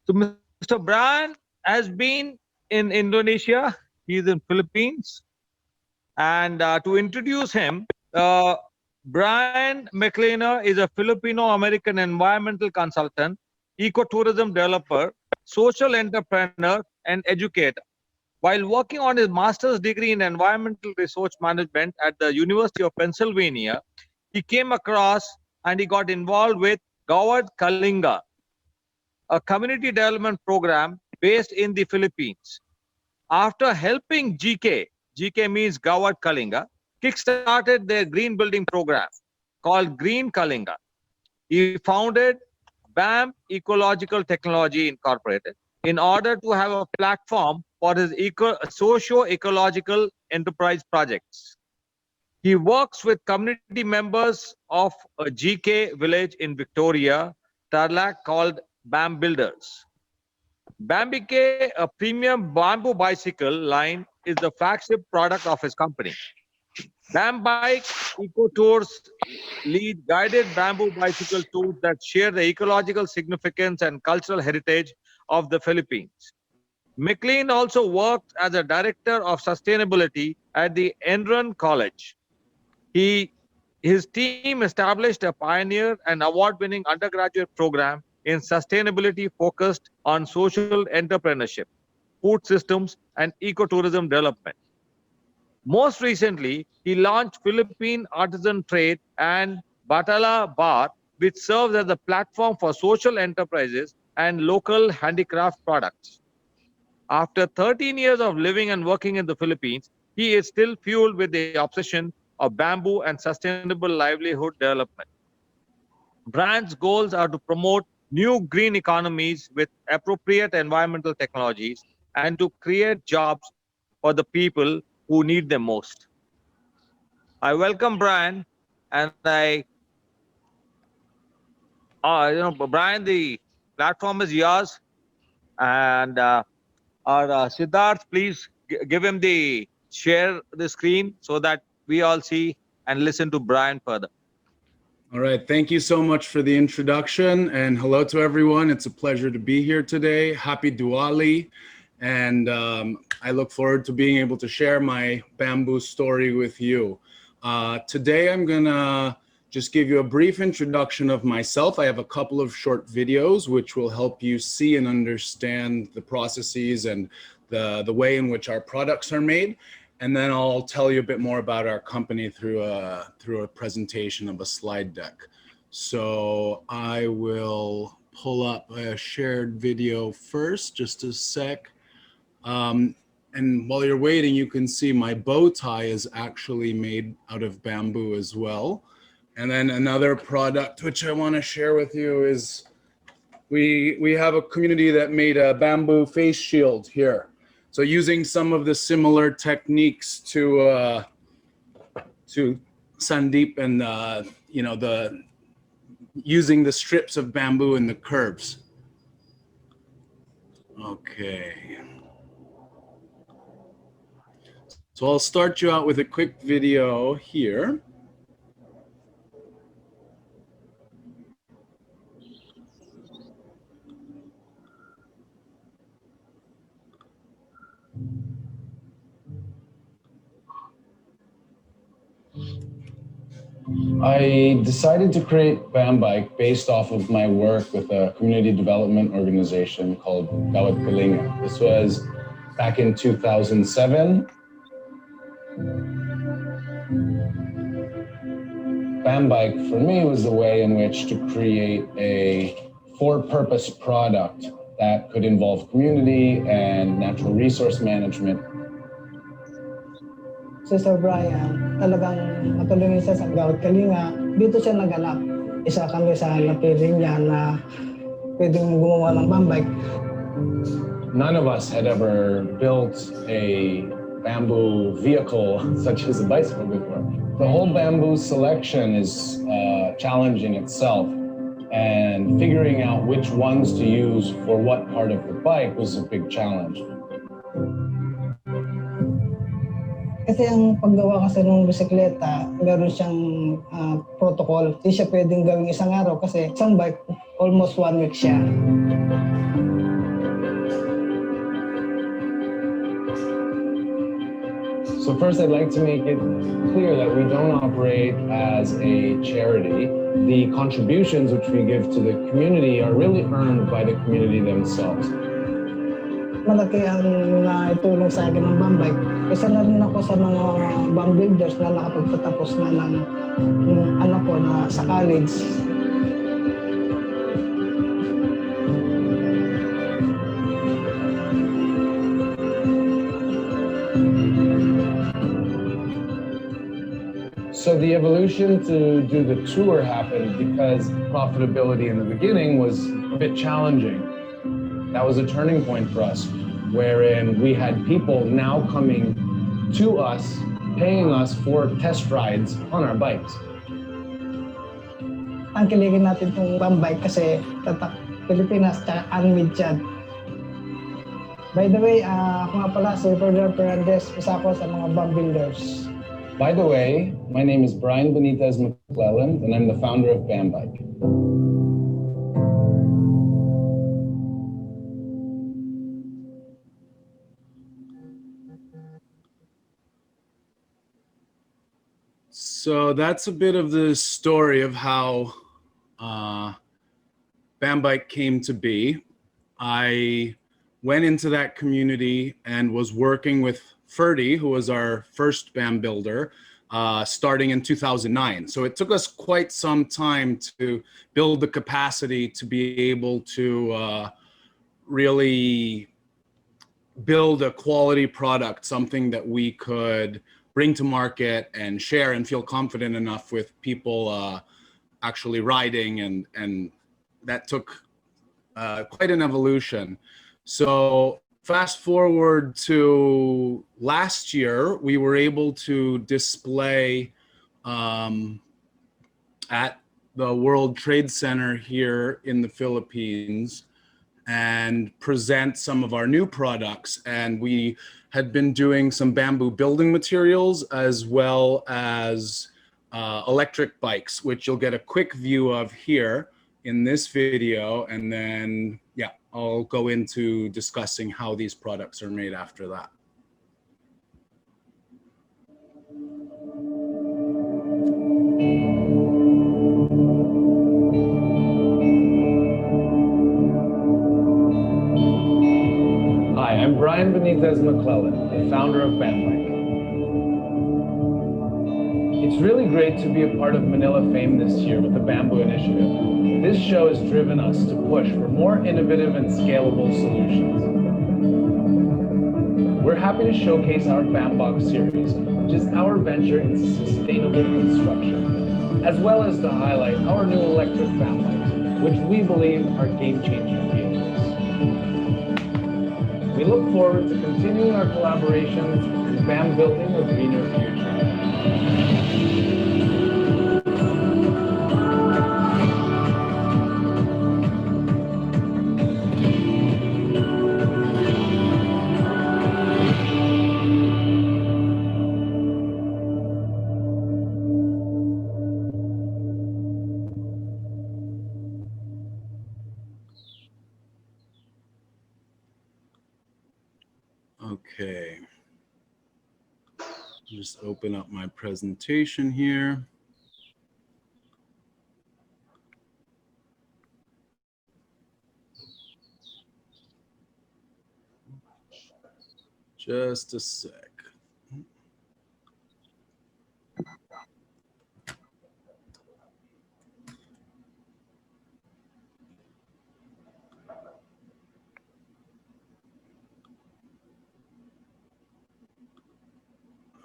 So Mr. Bryan has been in Indonesia. He's in Philippines. And to introduce him, Brian McClelland is a Filipino-American environmental consultant, ecotourism developer, social entrepreneur, and educator. While working on his master's degree in environmental resource management at the University of Pennsylvania, he came across and he got involved with Gawad Kalinga, a community development program based in the Philippines. After helping GK means Gawad Kalinga, kickstarted their green building program called Green Kalinga. He founded BAM Ecological Technology Incorporated in order to have a platform for his socio-ecological enterprise projects. He works with community members of a GK village in Victoria, Tarlac, called BAM Builders. Bambike, a premium bamboo bicycle line, is the flagship product of his company. Bam Bike Eco Tours lead guided bamboo bicycle tours that share the ecological significance and cultural heritage of the Philippines. Mclean also worked as a director of sustainability at the Enron College. His team established a pioneer and award-winning undergraduate program in sustainability focused on social entrepreneurship, food systems, and ecotourism development. Most recently, he launched Philippine Artisan Trade and Batala Bar, which serves as a platform for social enterprises and local handicraft products. After 13 years of living and working in the Philippines, he is still fueled with the obsession of bamboo and sustainable livelihood development. Brand's goals are to promote new green economies with appropriate environmental technologies and to create jobs for the people who need them most. I welcome Brian, and Brian, the platform is yours, and our Siddharth, please give him share the screen so that we all see and listen to Brian further. All right, thank you so much for the introduction, and hello to everyone. It's a pleasure to be here today. Happy Diwali, and I look forward to being able to share my bamboo story with you. Today I'm gonna just give you a brief introduction of myself. I have a couple of short videos which will help you see and understand the processes and the way in which our products are made. And then I'll tell you a bit more about our company through a presentation of a slide deck. So I will pull up a shared video first, just a sec. And while you're waiting, you can see my bow tie is actually made out of bamboo as well. And then another product which I want to share with you is we have a community that made a bamboo face shield here. So using some of the similar techniques to Sandeep and you know, using the strips of bamboo and the curves. Okay. So I'll start you out with a quick video here. I decided to create Bambike based off of my work with a community development organization called Kalinga. This was back in 2007. Bambike for me was a way in which to create a for-purpose product that could involve community and natural resource management. Si Sir Bryan, talagang matulungin siya sa Gawad Kalinga. Dito siya naganap. Isa kami sa napiling niya na pwedeng gumawa ng Bambike. None of us had ever built a bamboo vehicle such as a bicycle before. The whole bamboo selection is challenging itself, and figuring out which ones to use for what part of the bike was a big challenge. Kasi ang paggawa kasi ng bisikleta, meron siyang protocol. Hindi siya pwedeng gawing isang araw kasi isang bike, almost 1 week siya. So first, I'd like to make it clear that we don't operate as a charity. The contributions which we give to the community are really earned by the community themselves. Malaki ang naitulong sa akin ng Bambike. Isa na rin ako sa mga BAM builders na nakapagtatapos na ng anak ko na sa college. So the evolution to do the tour happened because profitability in the beginning was a bit challenging. That was a turning point for us, wherein we had people now coming to us, paying us for test rides on our bikes. Tangkilikin natin itong Bambike kasi tatak Pilipinas tsaka unmade yan. By the way, ako nga pala si Ferdinand Fernandez, isa ako sa mga BAM builders. By the way, my name is Brian Benitez McClelland, and I'm the founder of Bambike. So that's a bit of the story of how Bambike came to be. I went into that community and was working with Ferdy, who was our first BAM builder, starting in 2009. So it took us quite some time to build the capacity to be able to really build a quality product, something that we could bring to market and share and feel confident enough with people actually riding, and that took quite an evolution. So fast forward to last year, we were able to display at the World Trade Center here in the Philippines and present some of our new products. And we had been doing some bamboo building materials as well as electric bikes, which you'll get a quick view of here in this video. And then, yeah, I'll go into discussing how these products are made after that. Hi, I'm Brian Benitez McClelland, the founder of Bambike. It's really great to be a part of Manila Fame this year with the Bamboo Initiative. This show has driven us to push for more innovative and scalable solutions. We're happy to showcase our Bambox series, which is our venture into sustainable construction, as well as to highlight our new electric Bambikes, which we believe are game-changing vehicles. We look forward to continuing our collaborations in BAM building a greener future. Okay. Just open up my presentation here. Just a sec.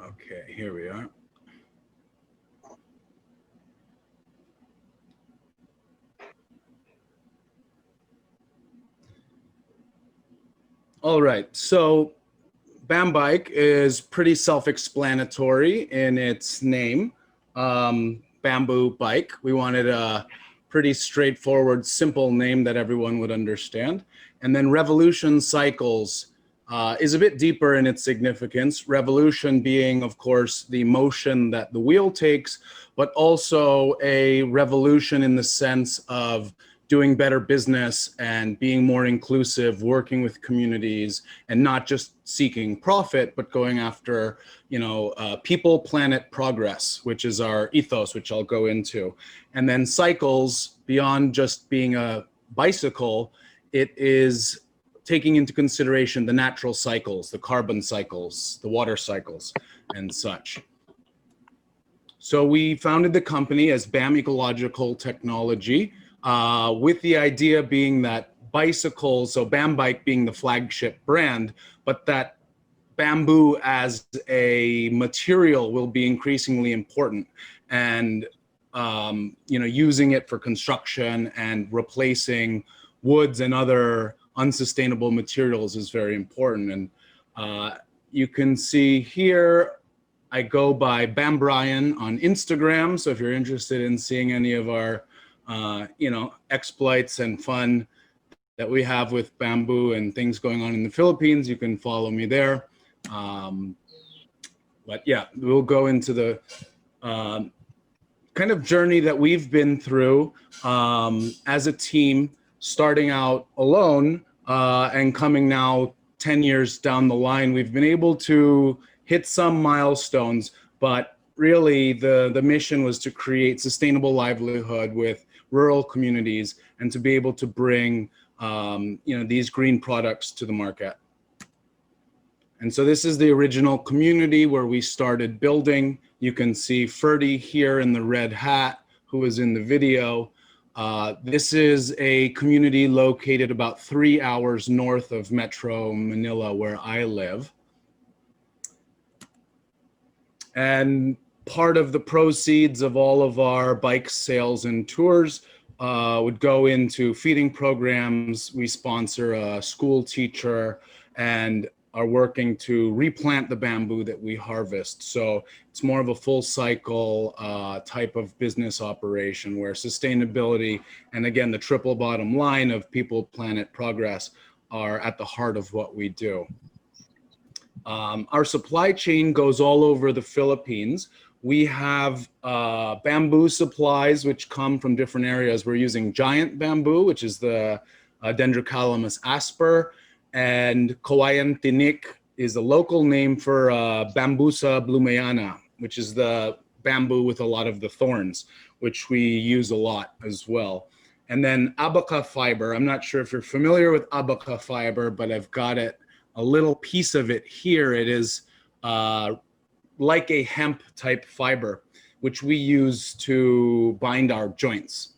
Okay, here we are. All right, so BAM Bike is pretty self-explanatory in its name. Bamboo bike. We wanted a pretty straightforward, simple name that everyone would understand. And then revolution cycles is a bit deeper in its significance. Revolution being, of course, the motion that the wheel takes, but also a revolution in the sense of doing better business and being more inclusive, working with communities, and not just seeking profit, but going after, you know, people, planet, progress, which is our ethos, which I'll go into. And then cycles, beyond just being a bicycle, it is taking into consideration the natural cycles, the carbon cycles, the water cycles, and such. So we founded the company as BAM Ecological Technology, with the idea being that bicycles, so BAM Bike being the flagship brand, but that bamboo as a material will be increasingly important, and you know, using it for construction and replacing woods and other unsustainable materials is very important. And you can see here, I go by Bryan on Instagram. So if you're interested in seeing any of our you know, exploits and fun that we have with bamboo and things going on in the Philippines, you can follow me there. But yeah, we'll go into the kind of journey that we've been through as a team, starting out alone and coming now 10 years down the line. We've been able to hit some milestones, but really the mission was to create sustainable livelihood with rural communities and to be able to bring you know, these green products to the market. And so this is the original community where we started building. You can see Ferdy here in the red hat, who was in the video. This is a community located about 3 hours north of Metro Manila, where I live. And part of the proceeds of all of our bike sales and tours would go into feeding programs. We sponsor a school teacher and are working to replant the bamboo that we harvest. So it's more of a full cycle type of business operation where sustainability and, again, the triple bottom line of people, planet, progress are at the heart of what we do. Our supply chain goes all over the Philippines. We have bamboo supplies which come from different areas. We're using giant bamboo, which is the Dendrocalamus asper, and Kawayan Tinik is the local name for Bambusa blumeyana, which is the bamboo with a lot of the thorns, which we use a lot as well. And then Abaka Fiber. I'm not sure if you're familiar with Abaka Fiber, but I've got it, a little piece of it here. It is like a hemp type fiber, which we use to bind our joints.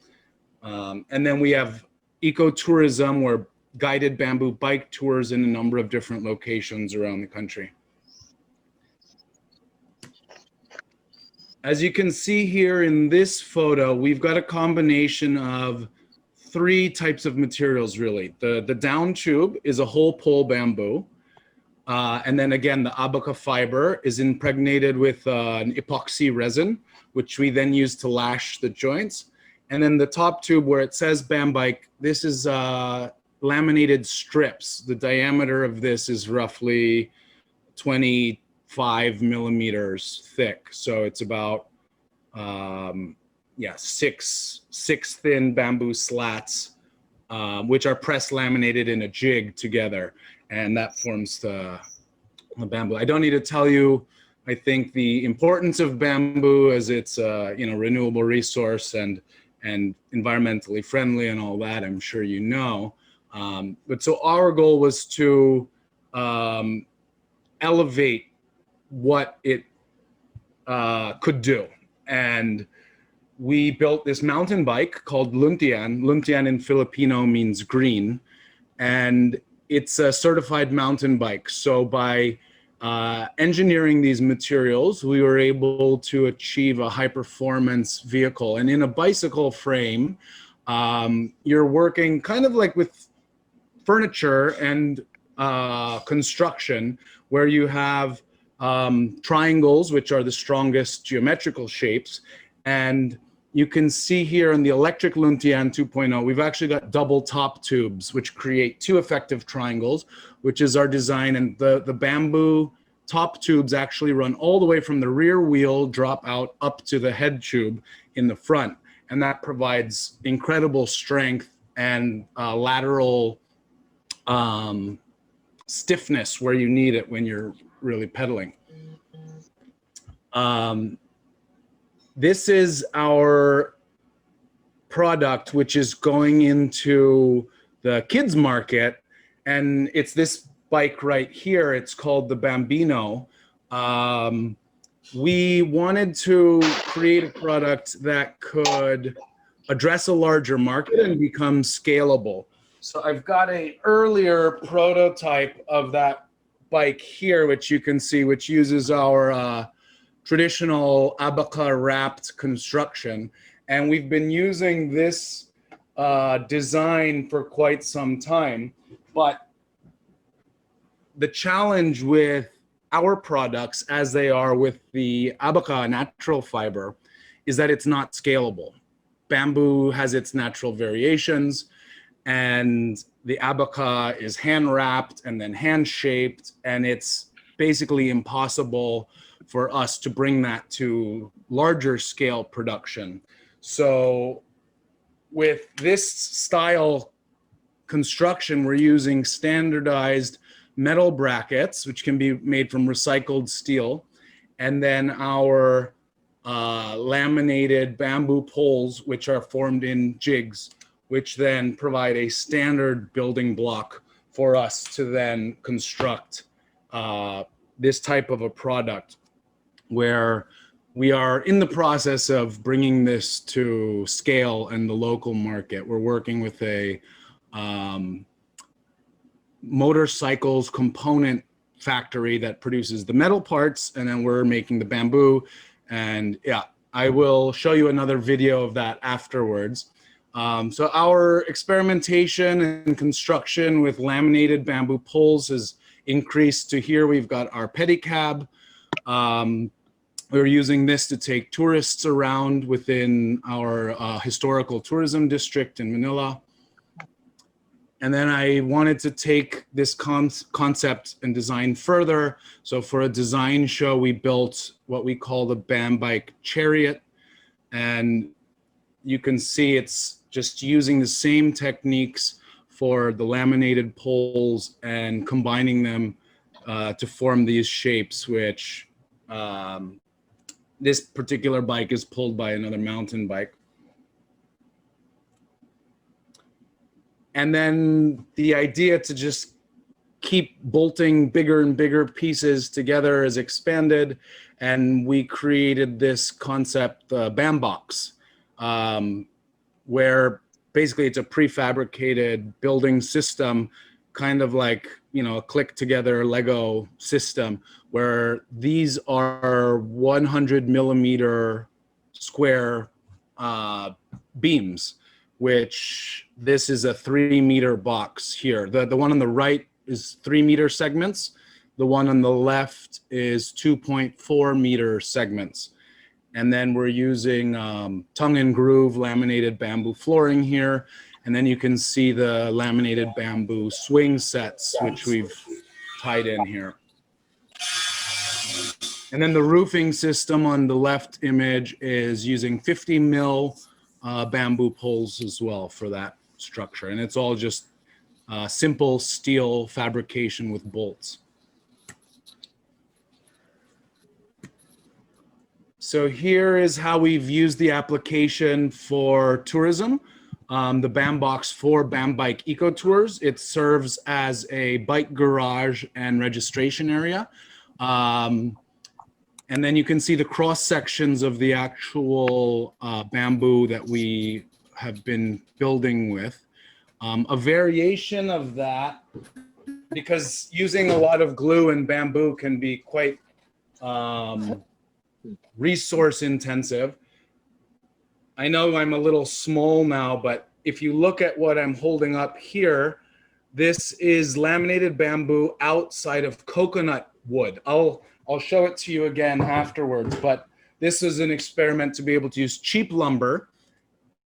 And then we have ecotourism, where guided bamboo bike tours in a number of different locations around the country. As you can see here in this photo, we've got a combination of three types of materials really. The down tube is a whole pole bamboo. And then again, the Abaka fiber is impregnated with an epoxy resin, which we then use to lash the joints. And then the top tube where it says Bambike, this is laminated strips. The diameter of this is roughly 25 millimeters thick. So it's about, six thin bamboo slats, which are press laminated in a jig together. And that forms the bamboo. I don't need to tell you, I think, the importance of bamboo as it's a renewable resource and environmentally friendly and all that, I'm sure you know. But so our goal was to elevate what it could do. And we built this mountain bike called Luntian. Luntian in Filipino means green. And it's a certified mountain bike. So by engineering these materials, we were able to achieve a high performance vehicle. And in a bicycle frame, you're working kind of like with furniture and construction, where you have triangles, which are the strongest geometrical shapes. And you can see here in the electric Luntian 2.0, we've actually got double top tubes, which create two effective triangles, which is our design. And the bamboo top tubes actually run all the way from the rear wheel, drop out up to the head tube in the front. And that provides incredible strength and lateral stiffness where you need it when you're really pedaling. This is our product, which is going into the kids market. And it's this bike right here. It's called the Bambino. We wanted to create a product that could address a larger market and become scalable. So I've got an earlier prototype of that bike here, which you can see, which uses our traditional Abaka wrapped construction. And we've been using this design for quite some time. But the challenge with our products, as they are with the Abaka natural fiber, is that it's not scalable. Bamboo has its natural variations, and the Abaka is hand wrapped and then hand shaped, and it's basically impossible for us to bring that to larger scale production. So with this style construction, we're using standardized metal brackets, which can be made from recycled steel, and then our laminated bamboo poles, which are formed in jigs, which then provide a standard building block for us to then construct this type of a product, where we are in the process of bringing this to scale in the local market. We're working with a motorcycles component factory that produces the metal parts, and then we're making the bamboo. And yeah, I will show you another video of that afterwards. So our experimentation and construction with laminated bamboo poles has increased to here. We've got our pedicab. We're using this to take tourists around within our historical tourism district in Manila. And then I wanted to take this concept and design further. So for a design show, we built what we call the Bambike Chariot. And you can see it's just using the same techniques for the laminated poles and combining them to form these shapes, which this particular bike is pulled by another mountain bike. And then the idea to just keep bolting bigger and bigger pieces together is expanded. And we created this concept, Bambox, where basically it's a prefabricated building system, kind of like, you know, a click together Lego system, where these are 100 millimeter square beams. which this is a 3-meter box here. The one on the right is 3-meter segments. The one on the left is 2.4-meter segments. And then we're using tongue and groove laminated bamboo flooring here. And then you can see the laminated bamboo swing sets, which we've tied in here. And then the roofing system on the left image is using 50 mil bamboo poles as well for that structure. And it's all just simple steel fabrication with bolts. So here is how we've used the application for tourism. The Bambox for Bambike Eco Tours. It serves as a bike garage and registration area. And then you can see the cross sections of the actual bamboo that we have been building with. A variation of that, because using a lot of glue and bamboo can be quite resource intensive. I know I'm a little small now, but if you look at what I'm holding up here, this is laminated bamboo outside of coconut wood. I'll show it to you again afterwards, but this is an experiment to be able to use cheap lumber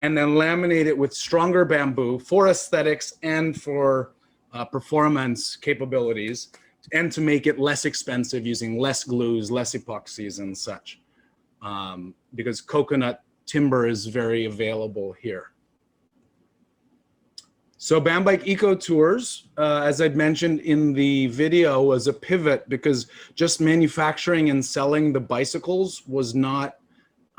and then laminate it with stronger bamboo for aesthetics and for performance capabilities, and to make it less expensive using less glues, less epoxies and such, because coconut timber is very available here. So Bambike Eco Tours, as I'd mentioned in the video, was a pivot because just manufacturing and selling the bicycles was not,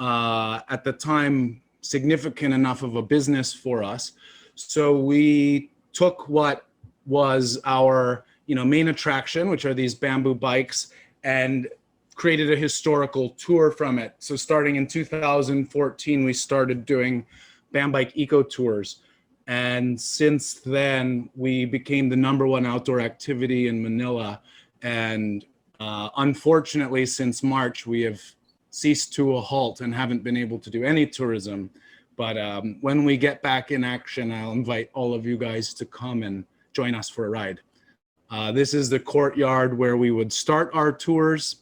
at the time, significant enough of a business for us. So we took what was our main attraction, which are these bamboo bikes, and created a historical tour from it. So starting in 2014, we started doing Bambike Eco Tours. And since then, we became the #1 outdoor activity in Manila. And unfortunately, since March, we have ceased to a halt and haven't been able to do any tourism. But when we get back in action, I'll invite all of you guys to come and join us for a ride. This is the courtyard where we would start our tours,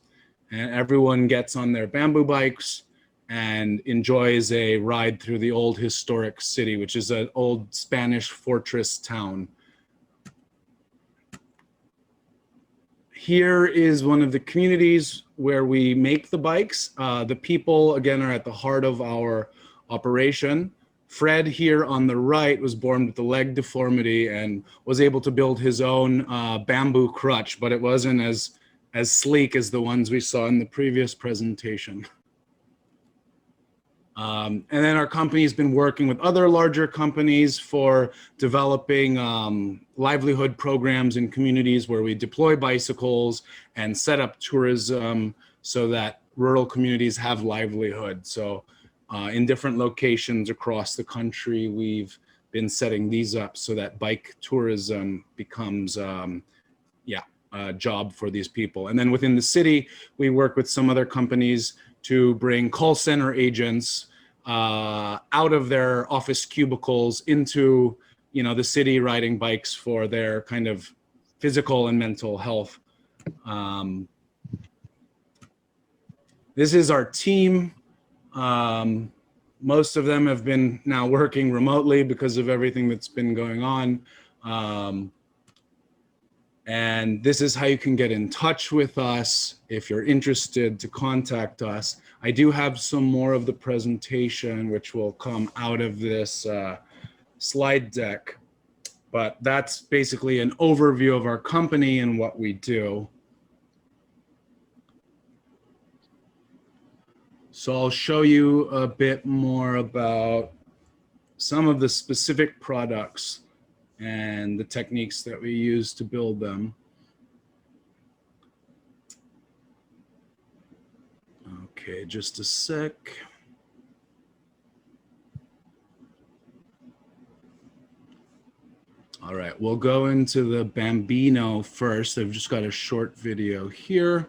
and everyone gets on their bamboo bikes and enjoys a ride through the old historic city, which is an old Spanish fortress town. Here is one of the communities where we make the bikes. The people, again, are at the heart of our operation. Fred here on the right was born with a leg deformity and was able to build his own bamboo crutch, but it wasn't as sleek as the ones we saw in the previous presentation. And then our company has been working with other larger companies for developing livelihood programs in communities where we deploy bicycles and set up tourism so that rural communities have livelihood. So in different locations across the country, we've been setting these up so that bike tourism becomes a job for these people. And then within the city, we work with some other companies to bring call center agents out of their office cubicles into the city, riding bikes for their kind of physical and mental health. This is our team. Most of them have been now working remotely because of everything that's been going on. And this is how you can get in touch with us if you're interested to contact us. I do have some more of the presentation which will come out of this slide deck, but that's basically an overview of our company and what we do. So I'll show you a bit more about some of the specific products and the techniques that we use to build them. Okay, just a sec. All right, we'll go into the Bambino first. I've just got a short video here.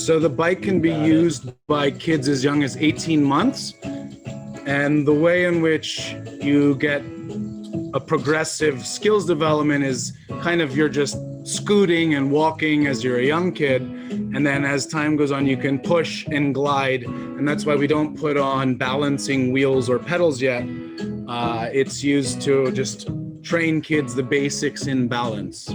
So the bike can be used by kids as young as 18 months. And the way in which you get a progressive skills development is kind of you're just scooting and walking as you're a young kid. And then as time goes on, you can push and glide. And that's why we don't put on balancing wheels or pedals yet. It's used to just train kids the basics in balance.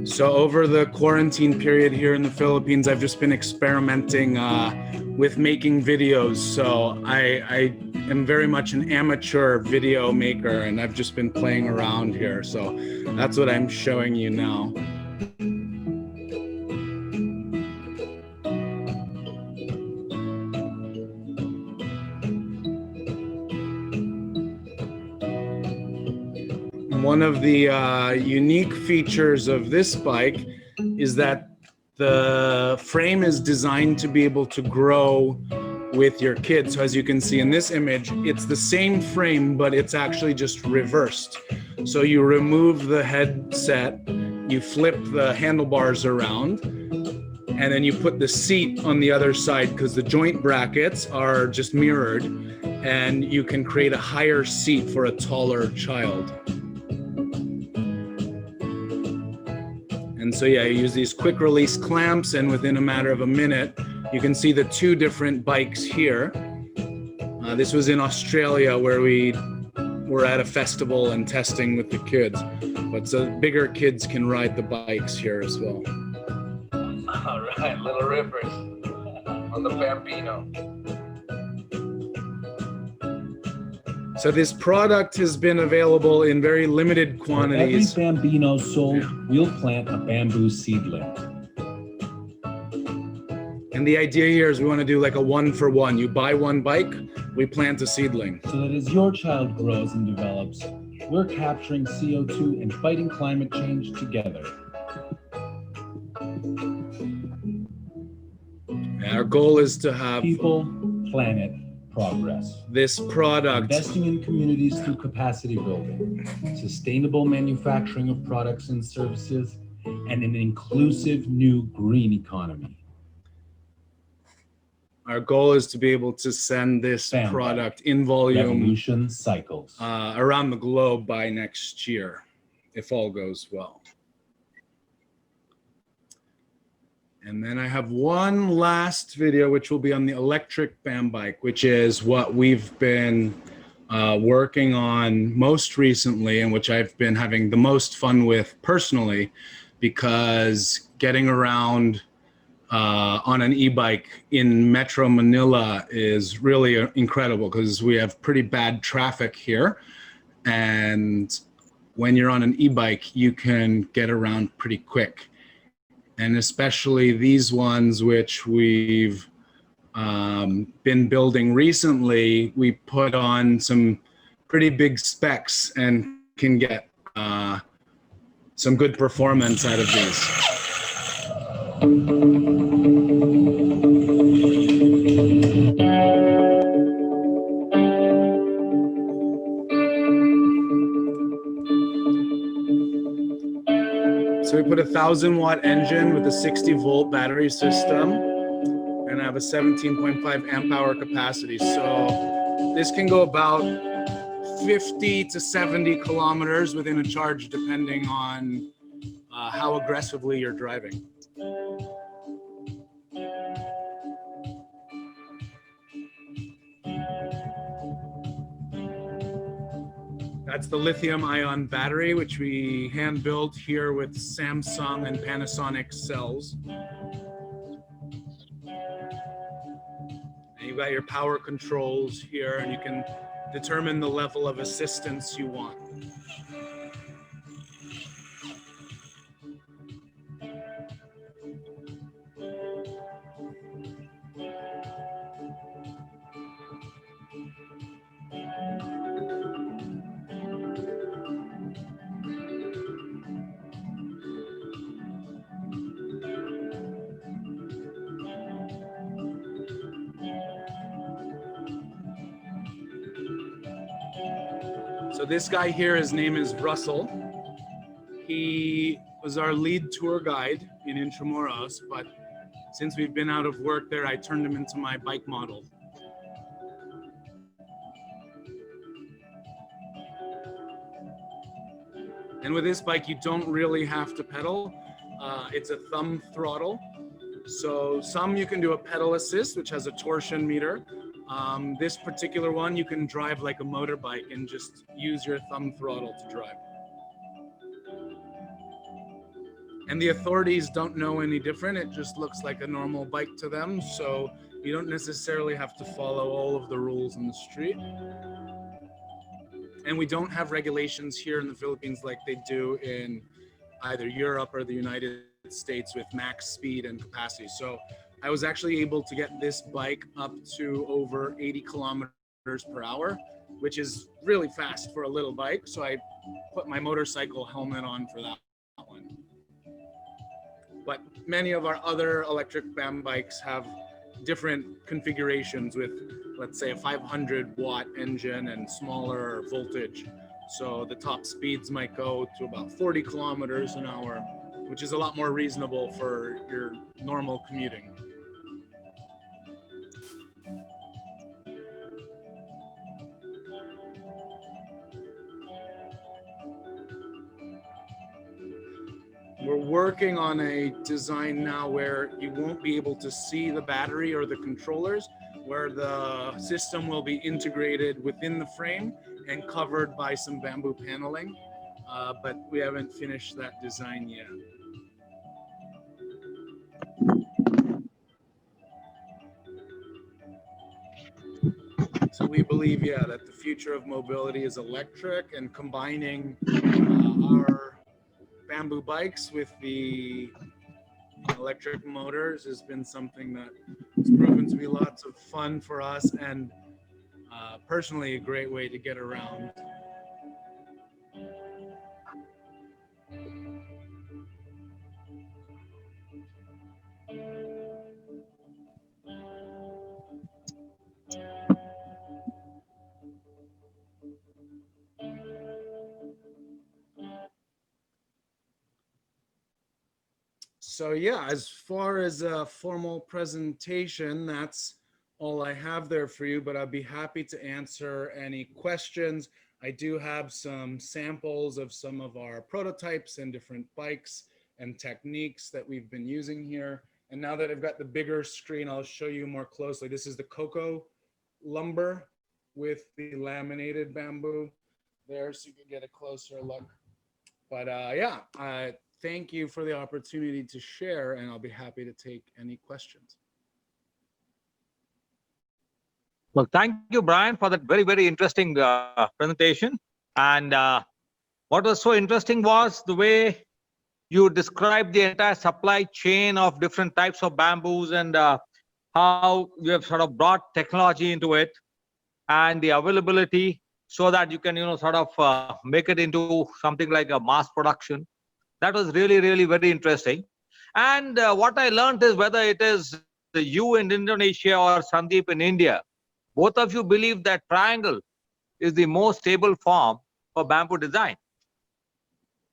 So over the quarantine period here in the Philippines, I've just been experimenting with making videos. So I am very much an amateur video maker, and I've just been playing around here. So that's what I'm showing you now. One of the unique features of this bike is that the frame is designed to be able to grow with your kids. So as you can see in this image, it's the same frame, but it's actually just reversed. So you remove the headset, you flip the handlebars around, and then you put the seat on the other side because the joint brackets are just mirrored, and you can create a higher seat for a taller child. And so yeah, you use these quick release clamps, and within a matter of a minute, you can see the two different bikes here. This was in Australia where we were at a festival and testing with the kids. But so bigger kids can ride the bikes here as well. All right, Little Rippers on the Bambino. So this product has been available in very limited quantities. For every Bambino sold, we'll plant a bamboo seedling. And the idea here is we want to do like a 1-for-1. You buy one bike, we plant a seedling. So that as your child grows and develops, we're capturing CO2 and fighting climate change together. Our goal is to have people, planet, progress. This product. Investing in communities through capacity building, sustainable manufacturing of products and services, and an inclusive new green economy. Our goal is to be able to send this product in volume Revolution cycles around the globe by next year, if all goes well. And then I have one last video, which will be on the electric BAM bike, which is what we've been working on most recently, and which I've been having the most fun with personally, because getting around on an e-bike in Metro Manila is really incredible, because we have pretty bad traffic here. And when you're on an e-bike, you can get around pretty quick. And especially these ones, which we've been building recently, we put on some pretty big specs and can get some good performance out of these. So we put a 1,000-watt engine with a 60-volt battery system, and I have a 17.5 amp hour capacity. So this can go about 50 to 70 kilometers within a charge, depending on how aggressively you're driving. That's the lithium-ion battery, which we hand-built here with Samsung and Panasonic cells. And you've got your power controls here, and you can determine the level of assistance you want. So this guy here, his name is Russell. He was our lead tour guide in Intramuros, but since we've been out of work there, I turned him into my bike model. And with this bike, you don't really have to pedal. It's a thumb throttle. So some you can do a pedal assist, which has a torsion meter. This particular one, you can drive like a motorbike and just use your thumb throttle to drive. And the authorities don't know any different. It just looks like a normal bike to them. So you don't necessarily have to follow all of the rules in the street. And we don't have regulations here in the Philippines like they do in either Europe or the United States with max speed and capacity. So I was actually able to get this bike up to over 80 kilometers per hour, which is really fast for a little bike. So I put my motorcycle helmet on for that one. But many of our other electric BAM bikes have different configurations with, let's say, a 500 watt engine and smaller voltage. So the top speeds might go to about 40 kilometers an hour, which is a lot more reasonable for your normal commuting. We're working on a design now where you won't be able to see the battery or the controllers, where the system will be integrated within the frame and covered by some bamboo paneling, but we haven't finished that design yet. So we believe, yeah, that the future of mobility is electric, and combining our bamboo bikes with the electric motors has been something that has proven to be lots of fun for us, and personally a great way to get around. So yeah, as far as a formal presentation, that's all I have there for you, but I'd be happy to answer any questions. I do have some samples of some of our prototypes and different bikes and techniques that we've been using here. And now that I've got the bigger screen, I'll show you more closely. This is the cocoa lumber with the laminated bamboo there, so you can get a closer look. But yeah, thank you for the opportunity to share, and I'll be happy to take any questions. Well, thank you, Brian, for that very, very interesting presentation. And what was so interesting was the way you described the entire supply chain of different types of bamboos, and how you have sort of brought technology into it and the availability, so that you can, sort of make it into something like a mass production. That was really, really very interesting. And what I learned is, whether it is you in Indonesia or Sandeep in India, both of you believe that triangle is the most stable form for bamboo design.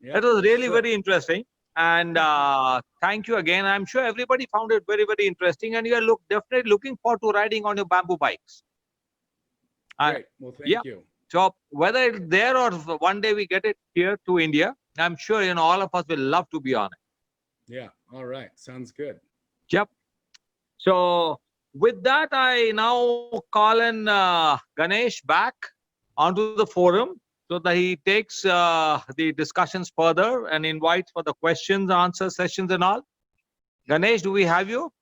Yeah, that was really sure. very interesting. And thank you again. I'm sure everybody found it very, very interesting. And you are definitely looking forward to riding on your bamboo bikes. Great. Well, thank you. So whether it's there or one day we get it here to India, I'm sure all of us will love to be on it. Yeah. All right. Sounds good. Yep. So with that, I now call in Ganesh back onto the forum, so that he takes the discussions further and invites for the questions, answer sessions and all. Ganesh, do we have you?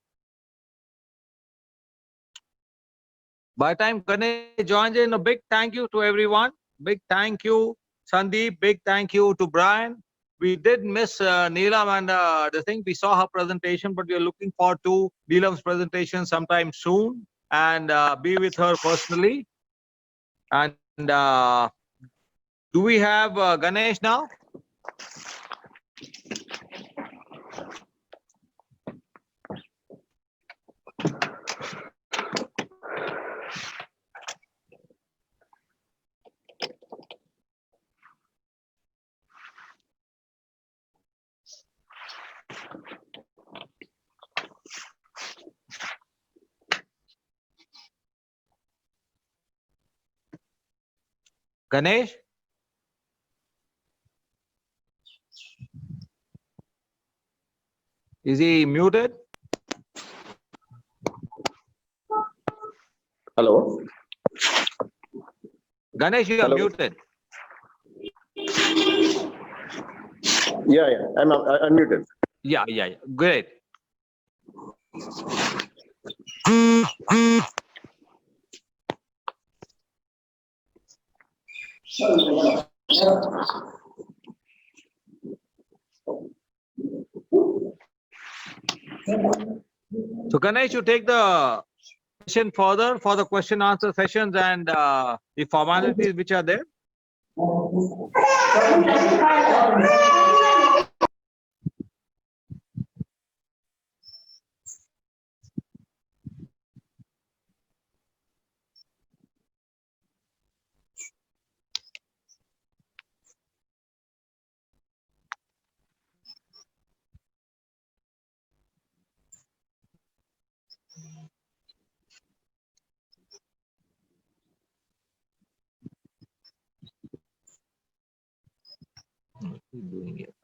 By the time Ganesh joins in, a big thank you to everyone. Big thank you, Sandeep. Big thank you to Brian. We did miss Neelam and the thing. We saw her presentation, but we are looking forward to Neelam's presentation sometime soon, and be with her personally. And do we have Ganesh now? Ganesh? Is he muted? Hello. Ganesh, you are Hello. muted. Yeah, I'm unmuted. Yeah. Great. So Ganesh, you take the session further for the question answer sessions and the formalities which are there. Doing it.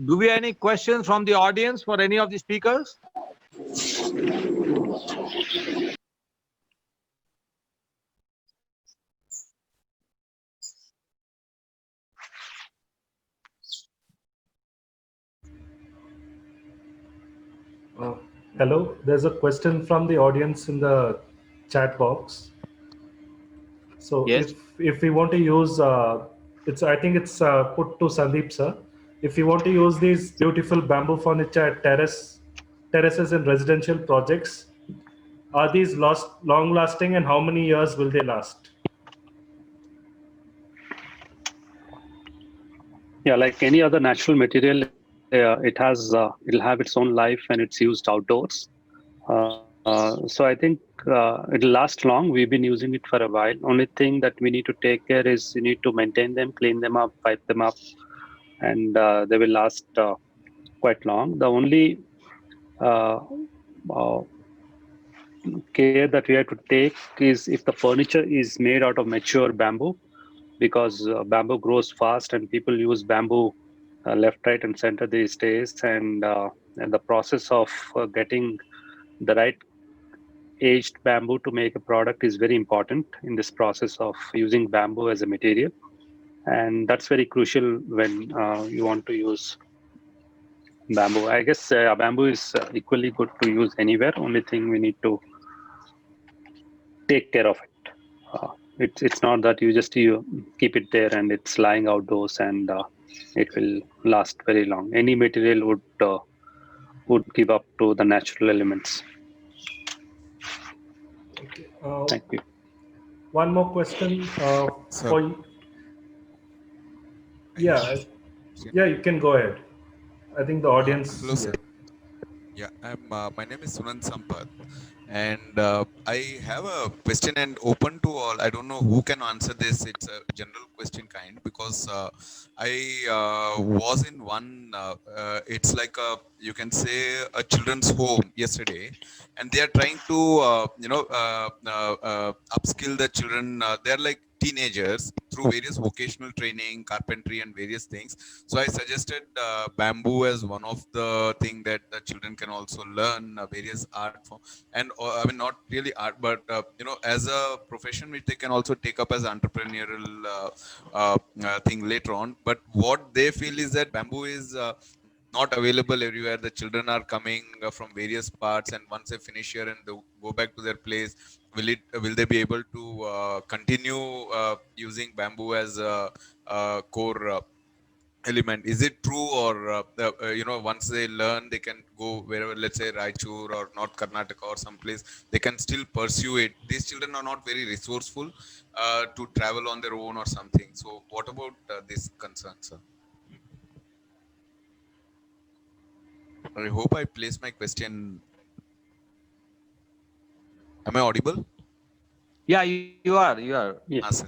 Do we have any questions from the audience for any of the speakers? Hello, there's a question from the audience in the chat box. So Yes. if we want to use, I think it's put to Sandeep sir. If you want to use these beautiful bamboo furniture at terraces in residential projects, are these long lasting, and how many years will they last? Yeah, like any other natural material, it'll have its own life when it's used outdoors. So I think it'll last long. We've been using it for a while. Only thing that we need to take care is you need to maintain them, clean them up, pipe them up, and they will last quite long. The only care that we have to take is if the furniture is made out of mature bamboo, because bamboo grows fast and people use bamboo left, right, and center these days, and the process of getting the right aged bamboo to make a product is very important in this process of using bamboo as a material, and that's very crucial when you want to use bamboo. I guess bamboo is equally good to use anywhere. Only thing we need to take care of it. It's not that you keep it there and it's lying outdoors and it will last very long. Any material would give up to the natural elements. Okay. Thank you. One more question for you. Yeah, you can go ahead. I think the audience. Hello, sir. Yeah, my name is Sunan Sampath, and I have a question and open to all. I don't know who can answer this. It's a general question kind, because I was in one. It's like you can say a children's home yesterday, and they are trying to upskill the children. They're like teenagers through various vocational training, carpentry, and various things. So I suggested bamboo as one of the thing that the children can also learn various art form, and I mean not really art, but as a profession which they can also take up as entrepreneurial thing later on. But what they feel is that bamboo is not available everywhere. The children are coming from various parts, and once they finish here and they go back to their place, will they be able to continue using bamboo as a core element? Is it true, or once they learn, they can go wherever, let's say Raichur or North Karnataka or someplace, they can still pursue it? These children are not very resourceful to travel on their own or something. So what about this concern, sir? I hope I place my question. Am I audible? Yeah, you are. Yes.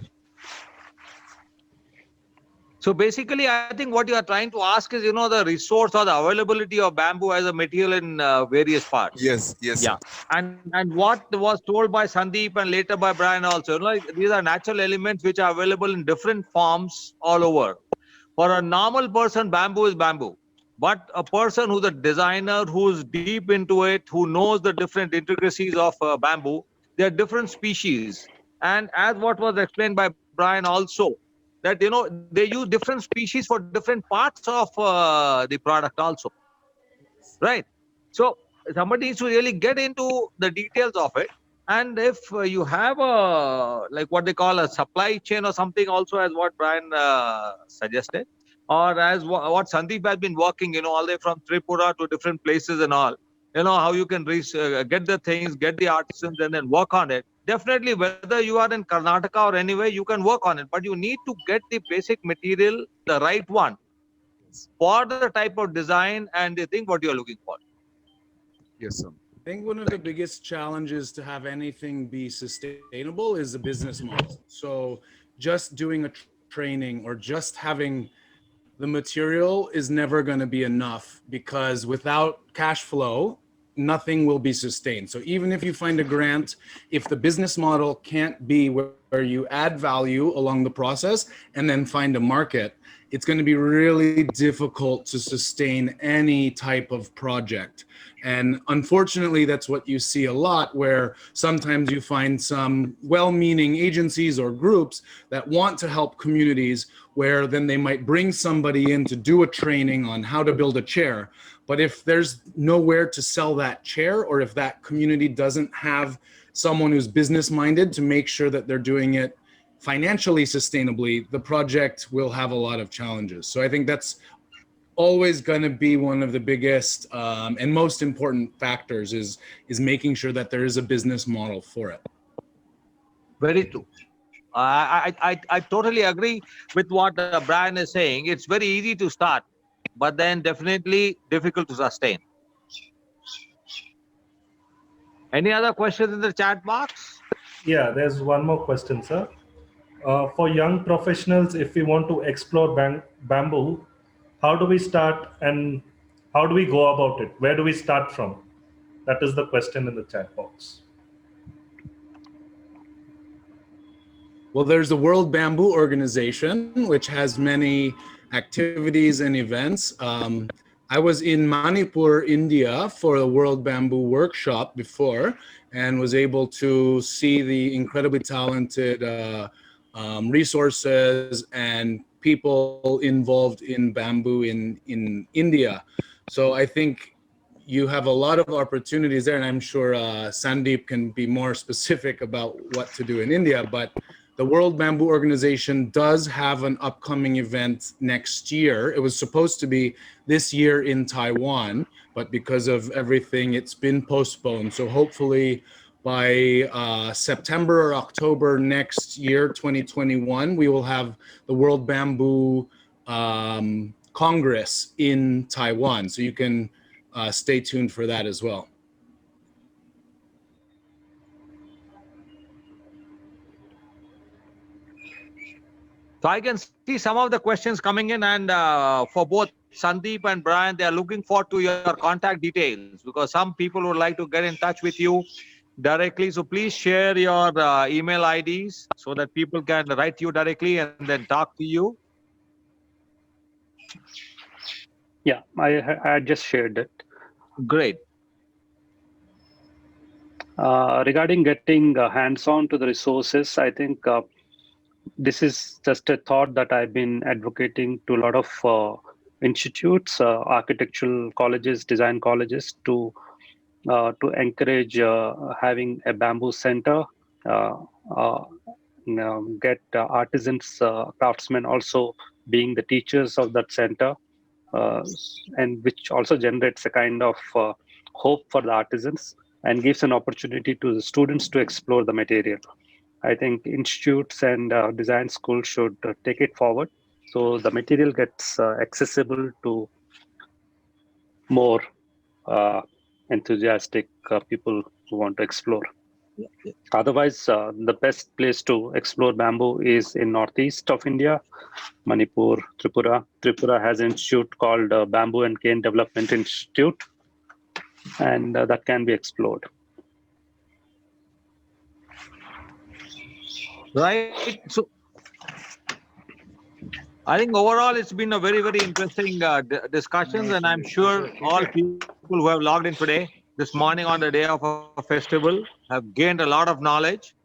Sir. So basically, I think what you are trying to ask is, the resource or the availability of bamboo as a material in various parts. Yes, yes, Yeah. sir. And what was told by Sandeep and later by Bryan also, like these are natural elements which are available in different forms all over. For a normal person, bamboo is bamboo. But a person who's a designer, who's deep into it, who knows the different intricacies of bamboo, there are different species. And as what was explained by Bryan also, that they use different species for different parts of the product also, right? So somebody needs to really get into the details of it. And if you have a, like what they call a supply chain or something also, as what Bryan suggested, or as what Sandeep has been working, all the way from Tripura to different places and all, how you can get the things, get the artisans and then work on it. Definitely, whether you are in Karnataka or anywhere, you can work on it, but you need to get the basic material, the right one, for the type of design and the thing what you are looking for. Yes, sir. I think one of the biggest challenges to have anything be sustainable is the business model. So just doing a training or just having the material is never going to be enough, because without cash flow, nothing will be sustained. So even if you find a grant, if the business model can't be where you add value along the process and then find a market, it's going to be really difficult to sustain any type of project. And unfortunately, that's what you see a lot, where sometimes you find some well-meaning agencies or groups that want to help communities, where then they might bring somebody in to do a training on how to build a chair. But if there's nowhere to sell that chair, or if that community doesn't have someone who's business-minded to make sure that they're doing it financially sustainably, the project will have a lot of challenges. So I think that's always going to be one of the biggest and most important factors, is making sure that there is a business model for it. Very true. I totally agree with what Bryan is saying. It's very easy to start, but then definitely difficult to sustain. Any other questions in the chat box? Yeah, there's one more question, sir. For young professionals, if we want to explore bamboo, how do we start and how do we go about it? Where do we start from? That is the question in the chat box. Well, there's the World Bamboo Organization, which has many activities and events. I was in Manipur, India for the World Bamboo Workshop before, and was able to see the incredibly talented resources and people involved in bamboo in India. So I think you have a lot of opportunities there, and I'm sure Sandeep can be more specific about what to do in India, but the World Bamboo Organization does have an upcoming event next year. It was supposed to be this year in Taiwan, but because of everything, it's been postponed. So hopefully by September or October next year, 2021, we will have the World Bamboo Congress in Taiwan. So you can stay tuned for that as well. So I can see some of the questions coming in, and for both Sandeep and Bryan, they are looking forward to your contact details, because some people would like to get in touch with you directly. So please share your email IDs so that people can write you directly and then talk to you. Yeah, I just shared it. Great. Regarding getting hands-on to the resources, I think this is just a thought that I've been advocating to a lot of institutes, architectural colleges, design colleges, to encourage having a bamboo center, get artisans, craftsmen also being the teachers of that center, and which also generates a kind of hope for the artisans and gives an opportunity to the students to explore the material. I think institutes and design schools should take it forward, so the material gets accessible to more enthusiastic people who want to explore. Otherwise, the best place to explore bamboo is in northeast of India, Manipur, Tripura. Tripura has an institute called Bamboo and Cane Development Institute, and that can be explored. Right. So I think overall it's been a very, very interesting discussions, and I'm sure all people who have logged in today, this morning on the day of a festival, have gained a lot of knowledge.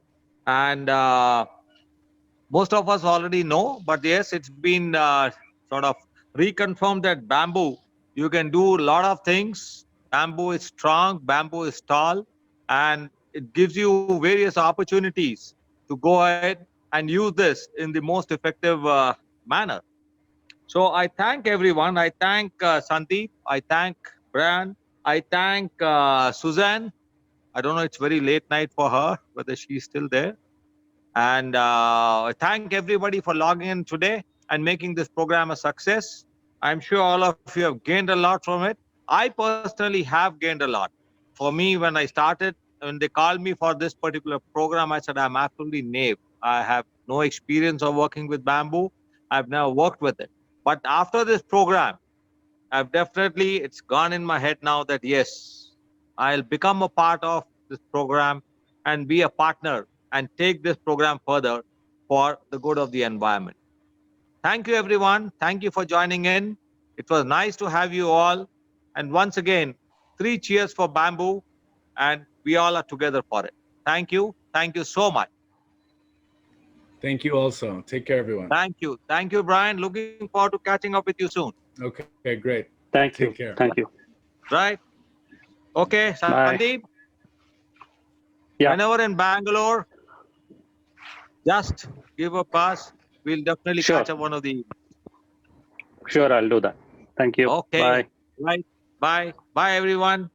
And most of us already know, but yes, it's been sort of reconfirmed that bamboo, you can do a lot of things. Bamboo is strong, bamboo is tall, and it gives you various opportunities to go ahead and use this in the most effective manner. So I thank everyone. I thank Sandeep. I thank Bryan. I thank Suzanne. I don't know, it's very late night for her, whether she's still there. And I thank everybody for logging in today and making this program a success. I'm sure all of you have gained a lot from it. I personally have gained a lot. For me, when I started, when they called me for this particular program, I said, I'm absolutely naive. I have no experience of working with bamboo. I've never worked with it. But after this program, I've definitely, it's gone in my head now that yes, I'll become a part of this program and be a partner and take this program further for the good of the environment. Thank you, everyone. Thank you for joining in. It was nice to have you all. And once again, 3 cheers for bamboo, and we all are together for it. Thank you. Thank you so much. Thank you also. Take care, everyone. Thank you. Thank you, Bryan. Looking forward to catching up with you soon. Okay, great. Thank you. Take care. Thank you. Right? Okay, Bye. Sandeep. Yeah. Whenever in Bangalore, just give a pass. We'll definitely Sure. catch up one of the. Sure, I'll do that. Thank you. Okay. Bye. Right. Bye. Bye, everyone.